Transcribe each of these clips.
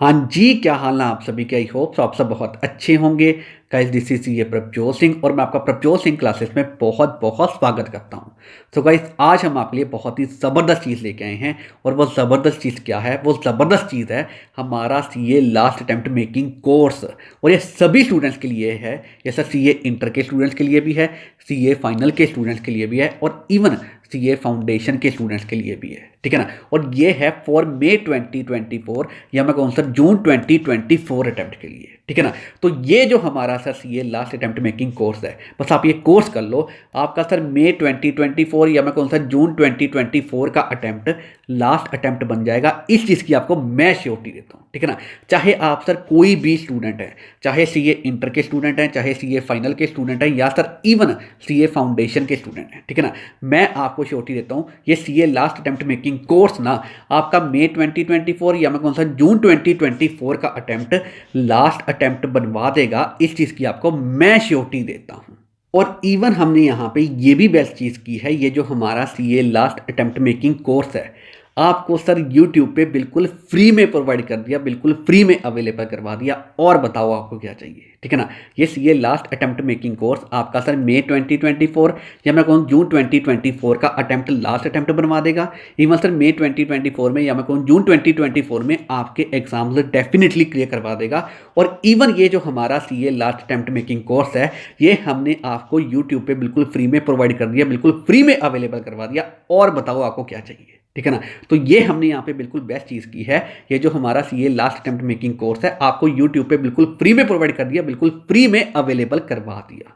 हाँ जी, क्या हाल है आप सभी के? आई होप आप सब बहुत अच्छे होंगे। गाइस दिस इज़ ये प्रभजोत सिंह और मैं आपका प्रभजोत सिंह क्लासेस में बहुत बहुत स्वागत करता हूँ। सो गाइस आज हम आपके लिए बहुत ही ज़बरदस्त चीज़ लेके आए हैं और वो ज़बरदस्त चीज़ क्या है? वो ज़बरदस्त चीज़ है हमारा CA last attempt making course. और ये सभी स्टूडेंट्स के लिए है। ये सर सीए इंटर के स्टूडेंट्स के लिए भी है, सीए फाइनल के स्टूडेंट्स के लिए भी है और इवन सीए फाउंडेशन के स्टूडेंट्स के लिए भी है, ठीक है ना। और ये है फॉर मई 2024 या मैं कहूँ सर जून 2024 अटेम्प्ट के लिए, ठीक है ना। तो ये जो हमारा sir CA last attempt making course है, बस आप ये कोर्स कर लो, आपका सर मई 2024 या मैं कहूँ सर जून 2024 का अटेम्प्ट लास्ट अटेम्प्ट बन जाएगा। इस चीज़ की आपको मैं श्योरिटी देता हूँ, ठीक है ना। चाहे आप सर कोई भी स्टूडेंट है, चाहे सीए इंटर के स्टूडेंट हैं, चाहे सीए फाइनल के स्टूडेंट हैं या सर इवन सीए फाउंडेशन के स्टूडेंट हैं, ठीक है ना। मैं आपको श्योरिटी देता हूँ ये CA last attempt making course ना आपका मई 2024 या मैं कौन सा जून 2024 का अटेम्प्ट लास्ट अटेम्प्ट बनवा देगा। इस चीज़ की आपको मैं श्योरिटी देता हूँ। और इवन हमने यहाँ पे ये भी बेस्ट चीज़ की है, ये जो हमारा CA last attempt making course है आपको सर यूट्यूब पे बिल्कुल फ्री में प्रोवाइड कर दिया, बिल्कुल फ्री में अवेलेबल करवा दिया। और बताओ आपको क्या चाहिए, ठीक है ना। ये CA last attempt making course आपका सर मई 2024 या मैं कहूँ जून 2024 का अटेम्प्ट लास्ट अटेम्प्ट बनवा देगा। इवन सर मई 2024 में या मैं कहूँ जून 2024 में आपके एग्जाम्स डेफिनेटली क्लियर करवा देगा। और इवन ये जो हमारा CA last attempt making course है ये हमने आपको यूट्यूब पे बिल्कुल फ्री में प्रोवाइड कर दिया, बिल्कुल फ्री में अवेलेबल करवा दिया। और बताओ आपको क्या चाहिए, ठीक है ना। तो ये हमने यहाँ पे बिल्कुल बेस्ट चीज़ की है। ये जो हमारा CA last attempt making course है आपको यूट्यूब पे बिल्कुल फ्री में प्रोवाइड कर दिया, बिल्कुल फ्री में अवेलेबल करवा दिया।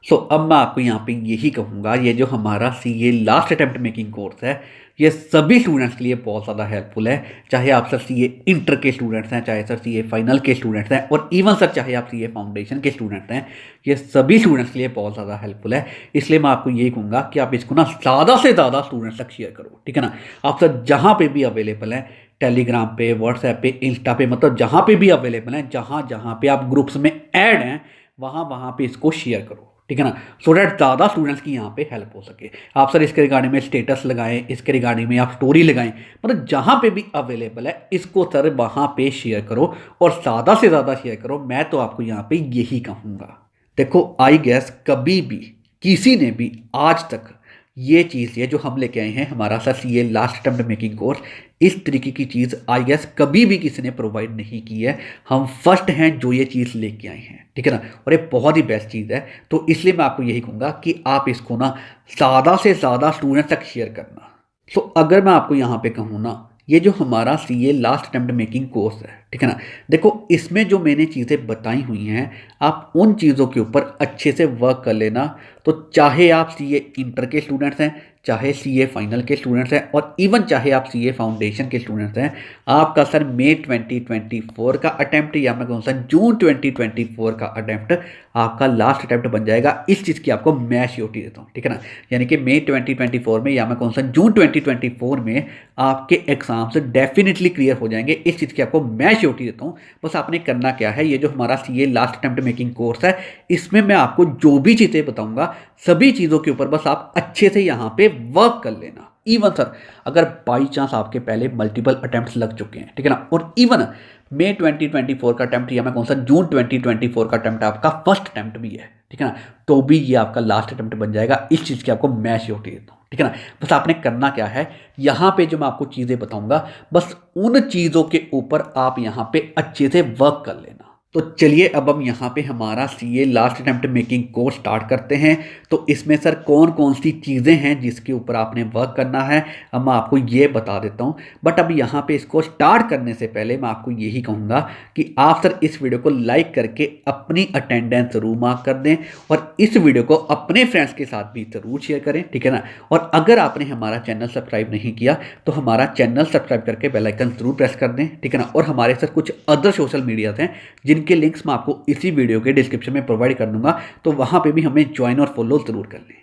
अब मैं आपको यहाँ पे यही कहूँगा, ये जो हमारा CA last attempt making course है ये सभी स्टूडेंट्स के लिए बहुत ज़्यादा हेल्पफुल है। चाहे आप सर सीए इंटर के स्टूडेंट्स हैं, चाहे सर सीए फाइनल के स्टूडेंट्स हैं और इवन सर चाहे आप सीए फाउंडेशन के स्टूडेंट्स हैं, ये सभी स्टूडेंट्स के लिए बहुत ज़्यादा हेल्पफुल है। इसलिए मैं आपको यही कहूँगा कि आप इसको ना ज़्यादा से ज़्यादा स्टूडेंट्स तक शेयर करो, ठीक है ना। आप सर जहाँ पे भी अवेलेबल है, टेलीग्राम पे, व्हाट्सएप पे, इंस्टा पे, मतलब जहाँ पे भी अवेलेबल है, जहाँ जहाँ पे आप ग्रुप्स में ऐड हैं वहाँ वहाँ पे इसको शेयर करो, ठीक है ना। सो डैट ज़्यादा स्टूडेंट्स की यहाँ पे हेल्प हो सके। आप सर इसके रिगार्डिंग में स्टेटस लगाएं, इसके रिगार्डिंग में आप स्टोरी लगाएं, मतलब जहाँ पे भी अवेलेबल है इसको सर वहाँ पे शेयर करो और ज़्यादा से ज़्यादा शेयर करो। मैं तो आपको यहाँ पे यही कहूँगा। देखो आई गैस कभी भी किसी ने भी आज तक ये चीज़, ये जो हम लेके आए हैं हमारा सा CA last attempt making course, इस तरीके की चीज़ आई गेस कभी भी किसी ने प्रोवाइड नहीं की है। हम फर्स्ट हैं जो ये चीज़ लेके आए हैं, ठीक है ना। और ये बहुत ही बेस्ट चीज़ है। तो इसलिए मैं आपको यही कहूँगा कि आप इसको ना ज़्यादा से ज़्यादा स्टूडेंट्स तक शेयर करना। अगर मैं आपको यहाँ पे कहूँ ना, ये जो हमारा CA last attempt making course है, ठीक है ना, देखो इसमें जो मैंने चीज़ें बताई हुई हैं आप उन चीज़ों के ऊपर अच्छे से वर्क कर लेना। तो चाहे आप सीए इंटर के स्टूडेंट्स हैं, चाहे सीए फाइनल के स्टूडेंट्स हैं और इवन चाहे आप सीए फाउंडेशन के स्टूडेंट्स हैं, आपका सर मई 2024 का अटेम्प्ट या मैं कहूँ सर जून 2024 का अटेम्प्ट आपका लास्ट अटेम्प्ट बन जाएगा। इस चीज़ की आपको मैं श्योरिटी देता हूँ, ठीक है ना। यानी कि मई 2024 में या मैं कहूँ सर जून 2024 में आपके एग्जाम्स डेफिनेटली क्लियर हो जाएंगे। इस चीज़ की आपको मैं श्योरिटी देता हूँ। बस आपने करना क्या है, ये जो हमारा CA last attempt making course है इसमें मैं आपको जो भी चीज़ें बताऊंगा सभी चीज़ों के ऊपर बस आप अच्छे से यहाँ पे वर्क कर लेना। इवन सर अगर बाई चांस आपके पहले मल्टीपल अटेम्प्ट्स लग चुके हैं, ठीक है ना, और इवन मई 2024 का अटेम्प्ट या मैं कौन सा जून 2024 का अटेम्प्ट आपका फर्स्ट अटेम्प्ट भी है, ठीक है ना, तो भी ये आपका लास्ट अटेम्प्ट बन जाएगा। इस चीज़ की आपको मैं श्योरिटी देता हूँ, ठीक है ना। बस आपने करना क्या है, यहाँ पे जो मैं आपको चीज़ें बताऊंगा बस उन चीज़ों के ऊपर आप यहाँ पे अच्छे से वर्क कर लेना। तो चलिए अब हम यहाँ पे हमारा CA last attempt making course start करते हैं। तो इसमें सर कौन कौन सी चीज़ें हैं जिसके ऊपर आपने वर्क करना है अब मैं आपको ये बता देता हूँ। बट अब यहाँ पे इसको स्टार्ट करने से पहले मैं आपको यही कहूँगा कि आप सर इस वीडियो को लाइक करके अपनी अटेंडेंस ज़रूर मार्क कर दें और इस वीडियो को अपने फ्रेंड्स के साथ भी ज़रूर शेयर करें, ठीक है ना। और अगर आपने हमारा चैनल सब्सक्राइब नहीं किया तो हमारा चैनल सब्सक्राइब करके बेल आइकन ज़रूर प्रेस कर दें, ठीक है ना। और हमारे सर कुछ अदर सोशल मीडियाज़ हैं जिनके लिंक्स मैं आपको इसी वीडियो के डिस्क्रिप्शन में प्रोवाइड कर दूंगा, तो वहां पे भी हमें ज्वाइन और फॉलो जरूर कर लें।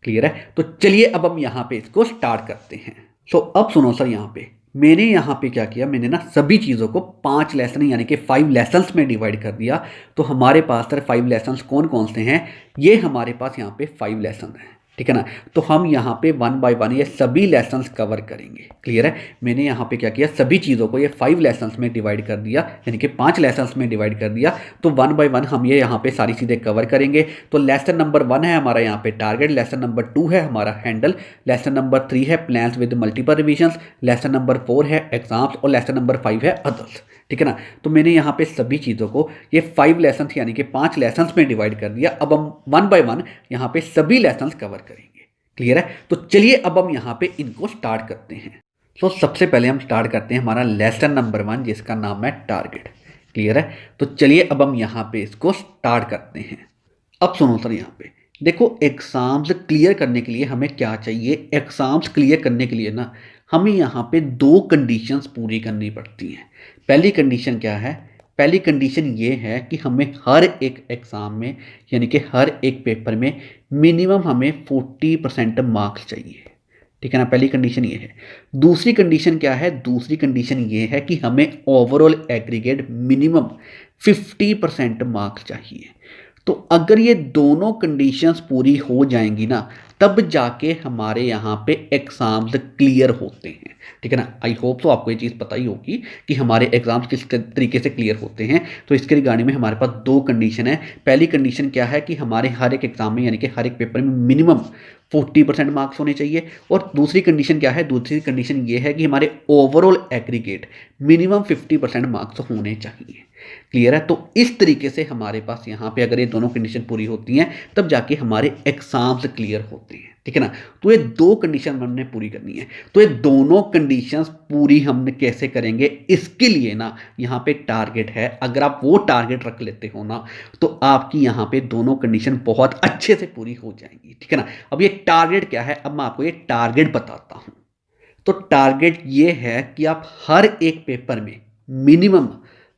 क्लियर है? तो चलिए अब हम यहाँ पे इसको स्टार्ट करते हैं। अब सुनो सर, यहाँ पे मैंने यहाँ पे क्या किया, मैंने ना सभी चीज़ों को 5 लेसन यानी कि 5 लेसन्स में डिवाइड कर दिया। तो हमारे पास सर 5 लेसन्स कौन कौन से हैं, ये हमारे पास यहाँ पे 5 लेसन हैं। ठीक है ना। तो हम यहाँ पे वन बाय वन ये सभी लेसन्स कवर करेंगे। क्लियर है। मैंने यहाँ पे क्या किया, सभी चीज़ों को ये 5 लेसन्स में डिवाइड कर दिया, यानी कि 5 लेसन्स में डिवाइड कर दिया। तो वन बाय वन हम ये यहाँ पे सारी चीज़ें कवर करेंगे। तो लेसन नंबर 1 है हमारा यहाँ पे टारगेट, लेसन नंबर 2 है हमारा हैंडल, लेसन नंबर 3 है plans with multiple revisions, lesson number 4 है एग्जाम्स और लेसन नंबर 5 है अदर्स। ठीक है ना। तो मैंने यहाँ पे सभी चीज़ों को ये 5 लेसन्स यानी कि 5 लेसन्स में डिवाइड कर दिया। अब हम वन बाय वन यहाँ पे सभी लेसन्स कवर करेंगे। क्लियर है। तो चलिए अब हम यहाँ पे इनको स्टार्ट करते हैं। तो सबसे पहले हम स्टार्ट करते हैं हमारा लेसन नंबर 1 जिसका नाम है टारगेट। क्लियर है। तो चलिए अब हम यहाँ पे इसको स्टार्ट करते हैं। अब सुनो सर, यहाँ पे देखो एग्जाम्स क्लियर करने के लिए हमें क्या चाहिए, एग्जाम्स क्लियर करने के लिए ना हमें यहाँ पे 2 कंडीशंस पूरी करनी पड़ती हैं। पहली कंडीशन क्या है, पहली कंडीशन ये है कि हमें हर एक एग्ज़ाम में यानी कि हर एक पेपर में मिनिमम हमें 40% मार्क्स चाहिए। ठीक है ना, पहली कंडीशन ये है। दूसरी कंडीशन क्या है, दूसरी कंडीशन ये है कि हमें ओवरऑल एग्रीगेट मिनिमम 50% मार्क्स चाहिए। तो अगर ये दोनों कंडीशंस पूरी हो जाएंगी ना तब जाके हमारे यहाँ पे एग्ज़ाम्स क्लियर होते हैं। ठीक है ना। आई होप तो आपको ये चीज़ पता ही होगी कि हमारे एग्ज़ाम्स किस तरीके से क्लियर होते हैं। तो इसके रिगार्डिंग में हमारे पास 2 कंडीशन है। पहली कंडीशन क्या है कि हमारे हर एक एग्ज़ाम में यानी कि हर एक पेपर में मिनिमम 40% मार्क्स होने चाहिए। और दूसरी कंडीशन क्या है, दूसरी कंडीशन ये है कि हमारे ओवरऑल एग्रीगेट मिनिमम 50% मार्क्स होने चाहिए। क्लियर है। तो इस तरीके से हमारे पास यहाँ पे अगर ये दोनों कंडीशन पूरी होती हैं तब जाके हमारे एग्जाम्स क्लियर होते हैं। ठीक है ना। तो ये 2 कंडीशन हमने पूरी करनी है। तो ये दोनों कंडीशंस पूरी हमने कैसे करेंगे, इसके लिए ना यहाँ पे एक टारगेट है। अगर आप वो टारगेट रख लेते हो ना तो आपकी यहाँ पे दोनों कंडीशन बहुत अच्छे से पूरी हो जाएंगी। ठीक है ना। अब ये टारगेट क्या है, अब मैं आपको ये टारगेट बताता हूँ। तो टारगेट ये है कि आप हर एक पेपर में मिनिमम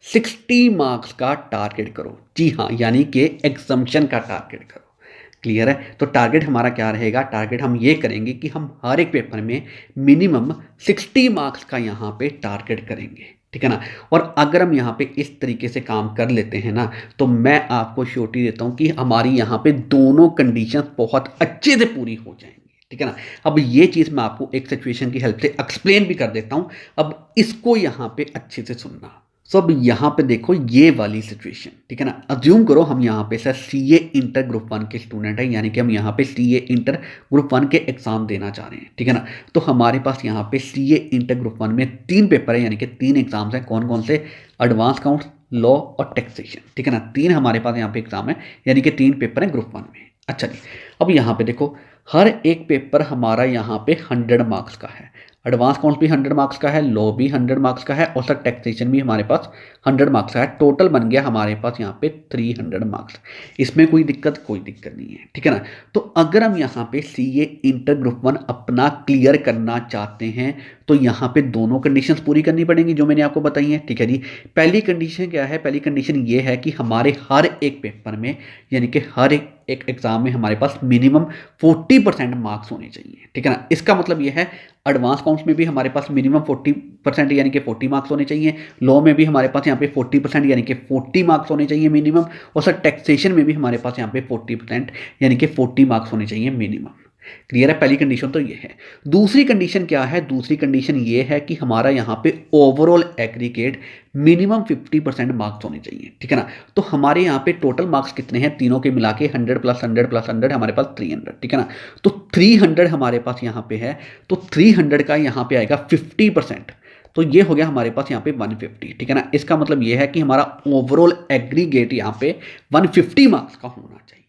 60 मार्क्स का टारगेट करो। जी हाँ, यानी कि एग्जम्पशन का टारगेट करो। क्लियर है। तो टारगेट हमारा क्या रहेगा, टारगेट हम ये करेंगे कि हम हर एक पेपर में मिनिमम 60 मार्क्स का यहाँ पे टारगेट करेंगे। ठीक है ना। और अगर हम यहाँ पे इस तरीके से काम कर लेते हैं ना तो मैं आपको श्योरिटी देता हूँ कि हमारी यहाँ पे दोनों कंडीशंस बहुत अच्छे से पूरी हो जाएंगी। ठीक है ना। अब ये चीज़ मैं आपको एक सिचुएशन की हेल्प से एक्सप्लेन भी कर देता हूँ। अब इसको यहाँ पे अच्छे से सुनना। सो अब यहाँ पे देखो ये वाली सिचुएशन। ठीक है ना। अज्यूम करो हम यहाँ पे सर सीए इंटर ग्रुप 1 के स्टूडेंट हैं, यानी कि हम यहाँ पे सीए इंटर ग्रुप 1 के एग्जाम देना चाह रहे हैं। ठीक है ना। तो हमारे पास यहाँ पे सीए इंटर ग्रुप 1 में 3 पेपर है, यानी कि 3 एग्जाम्स हैं। कौन कौन से, एडवांस अकाउंट्स, लॉ और टैक्सेशन। ठीक है ना। 3 हमारे पास यहाँ पे एग्जाम है, यानी कि 3 पेपर हैं ग्रुप 1 में। अच्छा जी, अब यहाँ पे देखो हर एक पेपर हमारा यहाँ पे 100 मार्क्स का है। एडवांस अकाउंट्स भी 100 मार्क्स का है, लॉ भी 100 मार्क्स का है और सर टैक्सेशन भी हमारे पास 100 मार्क्स का है। टोटल बन गया हमारे पास यहाँ पे 300 मार्क्स। इसमें कोई दिक्कत नहीं है। ठीक है ना। तो अगर हम यहाँ पे सीए इंटर ग्रुप 1 अपना क्लियर करना चाहते हैं तो यहाँ पे दोनों कंडीशंस पूरी करनी पड़ेंगी जो मैंने आपको बताई हैं। ठीक है जी। पहली कंडीशन क्या है, पहली कंडीशन ये है कि हमारे हर एक पेपर में यानी कि हर एक एग्जाम में हमारे पास मिनिमम 40% मार्क्स होने चाहिए। ठीक है ना। इसका मतलब ये है एडवांस अकाउंट्स में भी हमारे पास मिनिमम 40% यानी कि 40 मार्क्स होने चाहिए, लॉ में भी हमारे पास यहाँ पे 40% यानी कि 40 मार्क्स होने चाहिए मिनिमम, और सर टैक्सेशन में भी हमारे पास यहाँ पे 40% यानी कि 40 मार्क्स होने चाहिए मिनिमम। क्लियर है। पहली कंडीशन तो ये है। दूसरी कंडीशन क्या है, दूसरी कंडीशन ये है कि हमारा यहाँ पे ओवरऑल एग्रीगेट मिनिमम 50% मार्क्स होने चाहिए। ठीक है ना। तो हमारे यहाँ पे टोटल मार्क्स कितने हैं, तीनों के मिला के 100 + 100 + 100 हमारे पास 300। ठीक है ना। तो 300 हमारे पास यहाँ पे है, तो 300 का यहाँ पे आएगा 50%, तो ये हो गया हमारे पास यहाँ पे 150। ठीक है ना। इसका मतलब ये है कि हमारा ओवरऑल एग्रीगेट यहाँ पे 150 मार्क्स का होना चाहिए।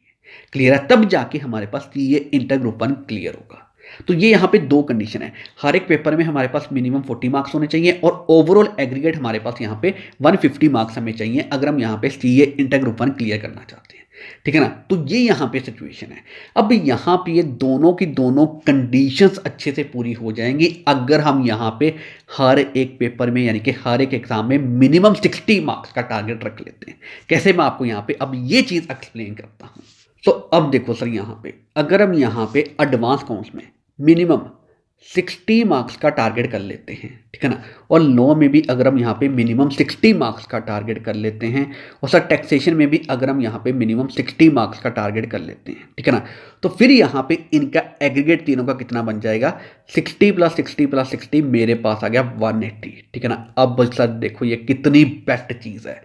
क्लियर है। तब जाके हमारे पास ये इंटर ग्रुप 1 क्लियर होगा। तो ये यहाँ पे 2 कंडीशन है। हर एक पेपर में हमारे पास मिनिमम 40 मार्क्स होने चाहिए और ओवरऑल एग्रीगेट हमारे पास यहाँ पे 150 मार्क्स हमें चाहिए अगर हम यहाँ पे सीए इंटर ग्रुप 1 क्लियर करना चाहते हैं। ठीक है ना। तो ये यहाँ पे सिचुएशन है। अब यहाँ पे ये दोनों की दोनों कंडीशंस अच्छे से पूरी हो जाएंगी अगर हम यहाँ पे हर एक पेपर में यानी कि हर एक एग्जाम में मिनिमम 60 मार्क्स का टारगेट रख लेते हैं। कैसे, मैं आपको यहाँ पे अब ये चीज़ एक्सप्लेन करता हूँ। तो अब देखो सर, यहाँ पे अगर हम यहाँ पे एडवांस अकाउंट्स में मिनिमम 60 मार्क्स का टारगेट कर लेते हैं, ठीक है ना। और लॉ में भी अगर हम यहाँ पे मिनिमम 60 मार्क्स का टारगेट कर लेते हैं, और सर टैक्सेशन में भी अगर हम यहाँ पे मिनिमम 60 मार्क्स का टारगेट कर लेते हैं, ठीक है ना, तो फिर यहाँ पे इनका एग्रीगेट तीनों का कितना बन जाएगा, 60 + 60 + 60 मेरे पास आ गया 180, ठीक है ना। अब सर देखो ये कितनी बेस्ट चीज़ है।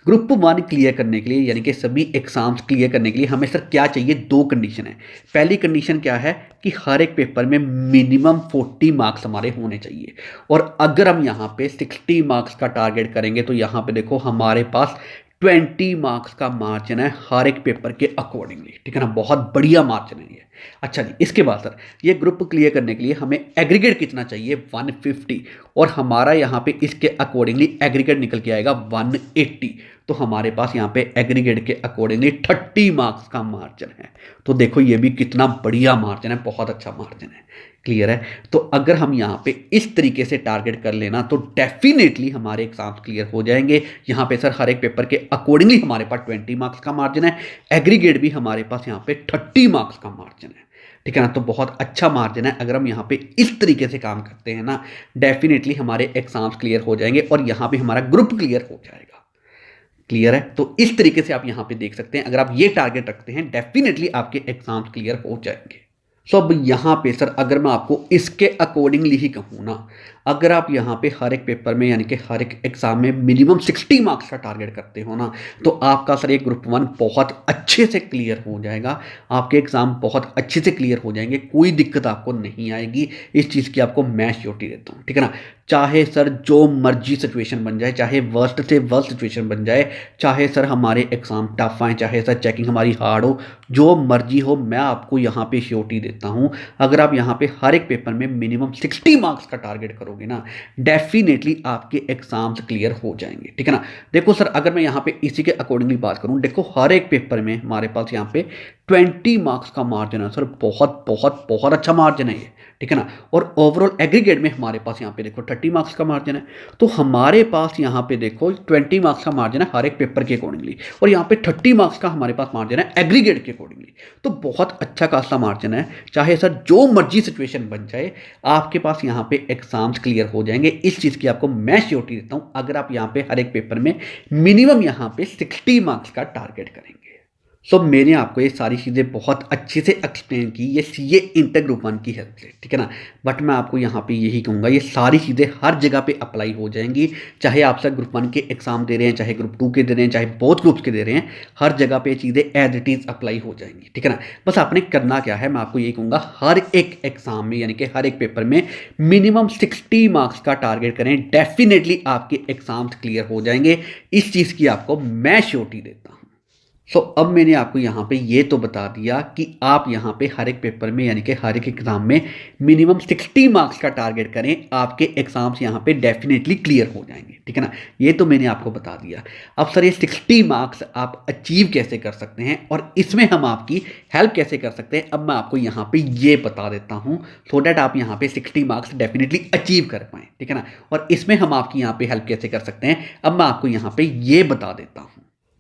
ग्रुप 1 क्लियर करने के लिए, यानी कि सभी एग्जाम्स क्लियर करने के लिए हमें सर क्या चाहिए, दो कंडीशन है। पहली कंडीशन क्या है कि हर एक पेपर में मिनिमम 40 मार्क्स हमारे होने चाहिए, और अगर हम यहाँ पे 60 मार्क्स का टारगेट करेंगे तो यहाँ पे देखो हमारे पास 20 मार्क्स का मार्जिन है हर एक पेपर के अकॉर्डिंगली, ठीक है ना। बहुत बढ़िया मार्जिन है ये। अच्छा जी, इसके बाद सर ये ग्रुप क्लियर करने के लिए हमें एग्रीगेट कितना चाहिए, 150, और हमारा यहाँ पे इसके अकॉर्डिंगली एग्रीगेट निकल के आएगा 180। तो हमारे पास यहाँ पे एग्रीगेट के अकॉर्डिंगली 30 मार्क्स का मार्जिन है। तो देखो ये भी कितना बढ़िया मार्जिन है, बहुत अच्छा मार्जिन है। क्लियर है। तो अगर हम यहाँ पे इस तरीके से टारगेट कर लेना तो डेफिनेटली हमारे एग्जाम्स क्लियर हो जाएंगे। यहाँ पे सर हर एक पेपर के अकॉर्डिंगली हमारे पास 20 मार्क्स का मार्जिन है, एग्रीगेट भी हमारे पास यहाँ पे 30 मार्क्स का मार्जिन है, ठीक है ना। तो बहुत अच्छा मार्जिन है। अगर हम यहाँ पे इस तरीके से काम करते हैं ना, डेफिनेटली हमारे एग्जाम्स क्लियर हो जाएंगे और यहाँ पे हमारा ग्रुप क्लियर हो जाएगा। क्लियर है। तो इस तरीके से आप यहाँ पे देख सकते हैं, अगर आप ये टारगेट रखते हैं डेफिनेटली आपके एग्जाम्स क्लियर हो जाएंगे। सो अब यहाँ पे सर अगर मैं आपको इसके अकॉर्डिंगली ही कहूँ ना, अगर आप यहाँ पे हर एक पेपर में यानी कि हर एक एग्जाम में मिनिमम 60 मार्क्स का टारगेट करते हो ना, तो आपका सर ये ग्रुप 1 बहुत अच्छे से क्लियर हो जाएगा। आपके एग्जाम बहुत अच्छे से क्लियर हो जाएंगे, कोई दिक्कत आपको नहीं आएगी। इस चीज़ की आपको मैं श्योरिटी देता हूँ, ठीक है ना। चाहे सर जो मर्जी सिचुएशन बन जाए, चाहे वर्स्ट से वर्स्ट सिचुएशन बन जाए, चाहे सर हमारे एग्जाम टफ आए, चाहे सर चेकिंग हमारी हार्ड हो, जो मर्जी हो, मैं आपको यहाँ पे श्योरिटी देता हूँ। अगर आप यहाँ पे हर एक पेपर में मिनिमम 60 मार्क्स का टारगेट करोगे ना, डेफिनेटली आपके एग्जाम्स क्लियर हो जाएंगे, ठीक है ना। देखो सर अगर मैं यहाँ पे इसी के अकॉर्डिंगली बात करूँ, देखो हर एक पेपर में हमारे पास यहाँ पे 20 मार्क्स का मार्जिन है सर, बहुत बहुत बहुत अच्छा मार्जिन है ये, ठीक है ना। और ओवरऑल एग्रीगेट में हमारे पास यहाँ पे देखो 30 मार्क्स का मार्जिन है। तो हमारे पास यहाँ पे देखो 20 मार्क्स का मार्जिन है हर एक पेपर के अकॉर्डिंगली, और यहाँ पे 30 मार्क्स का हमारे पास मार्जिन है एग्रीगेट के अकॉर्डिंगली। तो बहुत अच्छा खासा मार्जिन है। चाहे सर जो मर्जी सिचुएशन बन जाए, आपके पास यहाँ पे एग्जाम्स क्लियर हो जाएंगे। इस चीज़ की आपको मैं श्योरिटी देता हूँ, अगर आप यहाँ पे हर एक पेपर में मिनिमम यहाँ पे 60 मार्क्स का टारगेट करेंगे। सो मैंने आपको ये सारी चीज़ें बहुत अच्छे से एक्सप्लेन की, ये सीए इंटर ग्रुप 1 की हेल्प से, ठीक है ना। बट मैं आपको यहाँ पे यही कहूँगा, ये सारी चीज़ें हर जगह पे अप्लाई हो जाएंगी। चाहे आप सर ग्रुप 1 के एग्जाम दे रहे हैं, चाहे ग्रुप 2 के दे रहे हैं, चाहे बोथ ग्रुप्स के दे रहे हैं, हर जगह पे चीज़ें एज इट इज़ अप्लाई हो जाएंगी, ठीक है ना। बस आपने करना क्या है, मैं आपको यही कहूँगा, हर एक एग्जाम में यानी कि हर एक पेपर में मिनिमम 60 मार्क्स का टारगेट करें, डेफिनेटली आपके एग्जाम्स क्लियर हो जाएंगे। इस चीज़ की आपको मैं श्योरिटी देता हूँ। सो अब मैंने आपको यहाँ पे ये तो बता दिया कि आप यहाँ पे हर एक पेपर में यानी कि हर एक एग्जाम में मिनिमम 60 मार्क्स का टारगेट करें, आपके एग्जाम्स यहाँ पे डेफिनेटली क्लियर हो जाएंगे, ठीक है ना। ये तो मैंने आपको बता दिया। अब सर ये 60 मार्क्स आप अचीव कैसे कर सकते हैं और इसमें हम आपकी हेल्प कैसे कर सकते हैं, अब मैं आपको यहाँ पे ये बता देता हूँ, सो डैट आप यहाँ पे 60 मार्क्स डेफिनेटली अचीव कर पाएँ, ठीक है ना। और इसमें हम आपकी यहाँ पे हेल्प कैसे कर सकते हैं, अब मैं आपको यहाँ पे ये बता देता हूँ।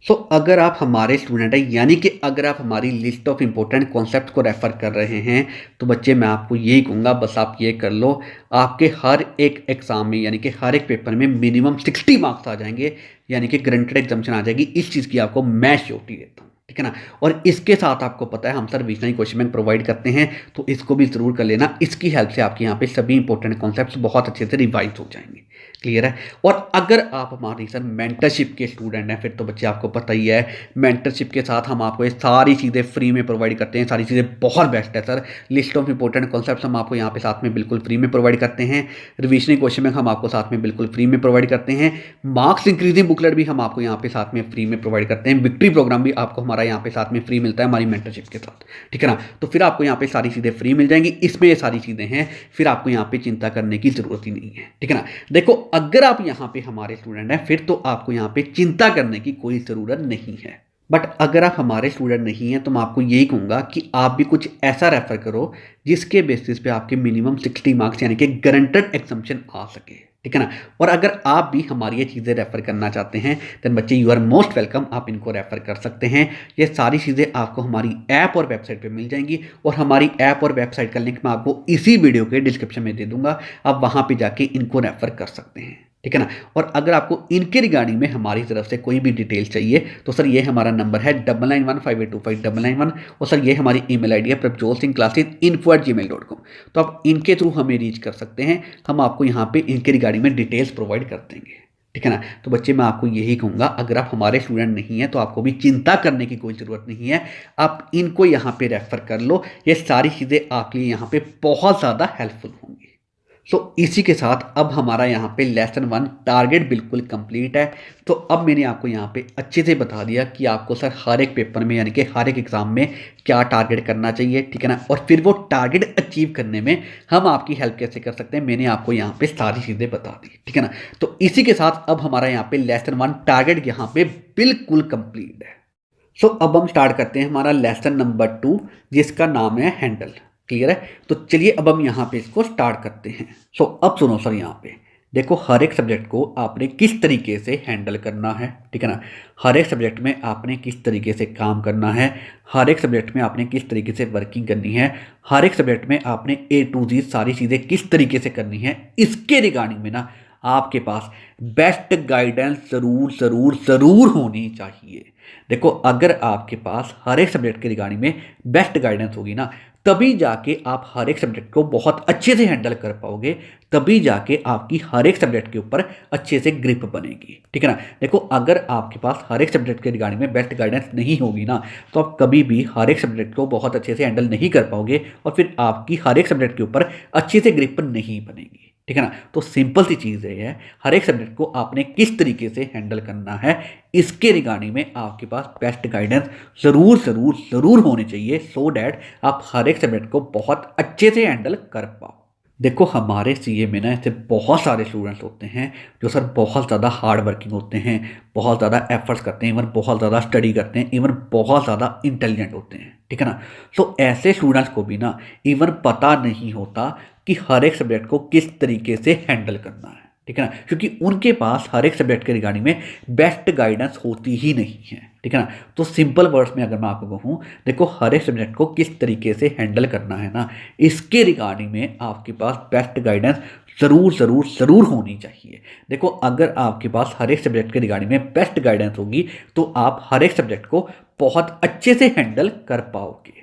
सो अगर आप हमारे स्टूडेंट हैं, यानी कि अगर आप हमारी लिस्ट ऑफ इंपॉर्टेंट कॉन्सेप्ट को रेफर कर रहे हैं, तो बच्चे मैं आपको यही कहूँगा, बस आप ये कर लो, आपके हर एक एग्जाम में यानी कि हर एक पेपर में मिनिमम 60 मार्क्स आ जाएंगे, यानी कि गारंटेड एग्जामिशन आ जाएगी। इस चीज़ की आपको मैं श्योरिटी देता हूँ, ठीक है ना। और इसके साथ आपको पता है हम sir visionary question bank provide करते हैं, तो इसको भी ज़रूर कर लेना। इसकी हेल्प से आपके यहाँ पे सभी इंपॉर्टेंट कॉन्सेप्ट्स बहुत अच्छे से रिवाइज हो जाएंगे। क्लियर है। और अगर आप हमारी सर मेंटरशिप के स्टूडेंट हैं, फिर तो बच्चे आपको पता ही है, मेंटरशिप के साथ हम आपको ये सारी चीज़ें फ्री में प्रोवाइड करते हैं। सारी चीज़ें बहुत बेस्ट है sir. List of important concepts हम आपको यहाँ पे साथ में बिल्कुल फ्री में प्रोवाइड करते हैं। रिविजनरी क्वेश्चन बैंक हम आपको साथ में बिल्कुल फ्री में प्रोवाइड करते हैं। मार्क्स इंक्रीजिंग बुकलेट भी हम आपको यहाँ पे साथ में फ्री में प्रोवाइड करते हैं। विक्ट्री प्रोग्राम भी आपको हमारा यहाँ पे साथ में फ्री मिलता है हमारी मेंटरशिप के साथ, ठीक है ना। तो फिर आपको यहाँ पे सारी चीज़ें फ्री मिल जाएंगी। इसमें ये सारी चीज़ें हैं, फिर आपको यहाँ पे चिंता करने की ज़रूरत ही नहीं है, ठीक है ना। देखो अगर आप यहाँ पे हमारे स्टूडेंट हैं, फिर तो आपको यहाँ पे चिंता करने की कोई ज़रूरत नहीं है। बट अगर आप हमारे स्टूडेंट नहीं हैं, तो मैं आपको यही कहूँगा कि आप भी कुछ ऐसा रेफर करो जिसके बेसिस पे आपके मिनिमम 60 मार्क्स यानी कि गारंटेड एग्जामिशन आ सके, ठीक है ना। और अगर आप भी हमारी ये चीज़ें रेफ़र करना चाहते हैं देन बच्चे यू आर मोस्ट वेलकम, आप इनको रेफ़र कर सकते हैं। ये सारी चीज़ें आपको हमारी ऐप और वेबसाइट पे मिल जाएंगी और हमारी ऐप और वेबसाइट का लिंक मैं आपको इसी वीडियो के डिस्क्रिप्शन में दे दूंगा, आप वहाँ पे जाके इनको रेफ़र कर सकते हैं, ठीक है ना। और अगर आपको इनके रिगार्डिंग में हमारी तरफ से कोई भी डिटेल चाहिए तो सर ये हमारा नंबर है 9915825991 और सर ये हमारी ईमेल आईडी है prabjolsinghclassesinfo@gmail.com। तो आप इनके थ्रू हमें रीच कर सकते हैं, हम आपको यहाँ पे इनके रिगार्डिंग में डिटेल्स प्रोवाइड कर देंगे, ठीक है ना। तो बच्चे मैं आपको यही कहूँगा, अगर आप हमारे स्टूडेंट नहीं हैं तो आपको भी चिंता करने की कोई ज़रूरत नहीं है, आप इनको यहाँ पे रेफ़र कर लो, ये सारी चीज़ें आपके लिए यहाँ पे बहुत ज़्यादा हेल्पफुल होंगी। सो इसी के साथ अब हमारा यहाँ पे लेसन 1 टारगेट बिल्कुल कंप्लीट है। तो अब मैंने आपको यहाँ पे अच्छे से बता दिया कि आपको सर हर एक पेपर में यानी कि हर एक एग्ज़ाम में क्या टारगेट करना चाहिए, ठीक है ना। और फिर वो टारगेट अचीव करने में हम आपकी हेल्प कैसे कर सकते हैं, मैंने आपको यहाँ पे सारी चीज़ें बता दी, ठीक है ना। तो इसी के साथ अब हमारा यहाँ पे लेसन 1 टारगेट यहाँ पे बिल्कुल कंप्लीट है। सो अब हम स्टार्ट करते हैं हमारा लेसन नंबर 2 जिसका नाम है हैंडल। क्लियर है। तो चलिए अब हम यहाँ पे इसको स्टार्ट करते हैं। सो अब सुनो सर, यहाँ पे देखो हर एक सब्जेक्ट को आपने किस तरीके से हैंडल करना है, ठीक है ना। हर एक सब्जेक्ट में आपने किस तरीके से काम करना है, हर एक सब्जेक्ट में आपने किस तरीके से वर्किंग करनी है, हर एक सब्जेक्ट में आपने A to Z सारी चीज़ें किस तरीके से करनी है, इसके रिगार्डिंग में ना आपके पास बेस्ट गाइडेंस ज़रूर ज़रूर ज़रूर होनी चाहिए। देखो अगर आपके पास हर एक सब्जेक्ट के रिगार्डिंग में बेस्ट गाइडेंस होगी ना, तभी जाके आप हर एक सब्जेक्ट को बहुत अच्छे से हैंडल कर पाओगे, तभी जाके आपकी हर एक सब्जेक्ट के ऊपर अच्छे से ग्रिप बनेगी, ठीक है ना। देखो अगर आपके पास हर एक सब्जेक्ट के रिगार्डिंग में बेस्ट गाइडेंस नहीं होगी ना, तो आप कभी भी हर एक सब्जेक्ट को बहुत अच्छे से हैंडल नहीं कर पाओगे और फिर आपकी हर एक सब्जेक्ट के ऊपर अच्छे से ग्रिप नहीं बनेगी, ठीक है ना। तो सिंपल सी चीज़ है, हर एक सब्जेक्ट को आपने किस तरीके से हैंडल करना है, इसके रिगार्डिंग में आपके पास बेस्ट गाइडेंस ज़रूर ज़रूर ज़रूर होनी चाहिए, सो डैट आप हर एक सब्जेक्ट को बहुत अच्छे से हैंडल कर पाओ। देखो हमारे सीए में ना ऐसे बहुत सारे स्टूडेंट्स होते हैं जो सर बहुत ज़्यादा हार्ड वर्किंग होते हैं, बहुत ज़्यादा एफर्ट्स करते हैं, इवन बहुत ज़्यादा स्टडी करते हैं, इवन बहुत ज़्यादा इंटेलिजेंट होते हैं, ठीक है ना। सो ऐसे स्टूडेंट्स को भी ना इवन पता नहीं होता कि हर एक सब्जेक्ट को किस तरीके से हैंडल करना है, ठीक है ना, क्योंकि उनके पास हर एक सब्जेक्ट के रिगार्डिंग में बेस्ट गाइडेंस होती ही नहीं है, ठीक है ना। तो सिंपल वर्ड्स में अगर मैं आपको कहूँ, देखो हर एक सब्जेक्ट को किस तरीके से हैंडल करना है ना, इसके रिगार्डिंग में आपके पास बेस्ट गाइडेंस ज़रूर ज़रूर ज़रूर होनी चाहिए। देखो अगर आपके पास हर एक सब्जेक्ट के रिगार्डिंग में बेस्ट गाइडेंस होगी तो आप हर एक सब्जेक्ट को बहुत अच्छे से हैंडल कर पाओगे।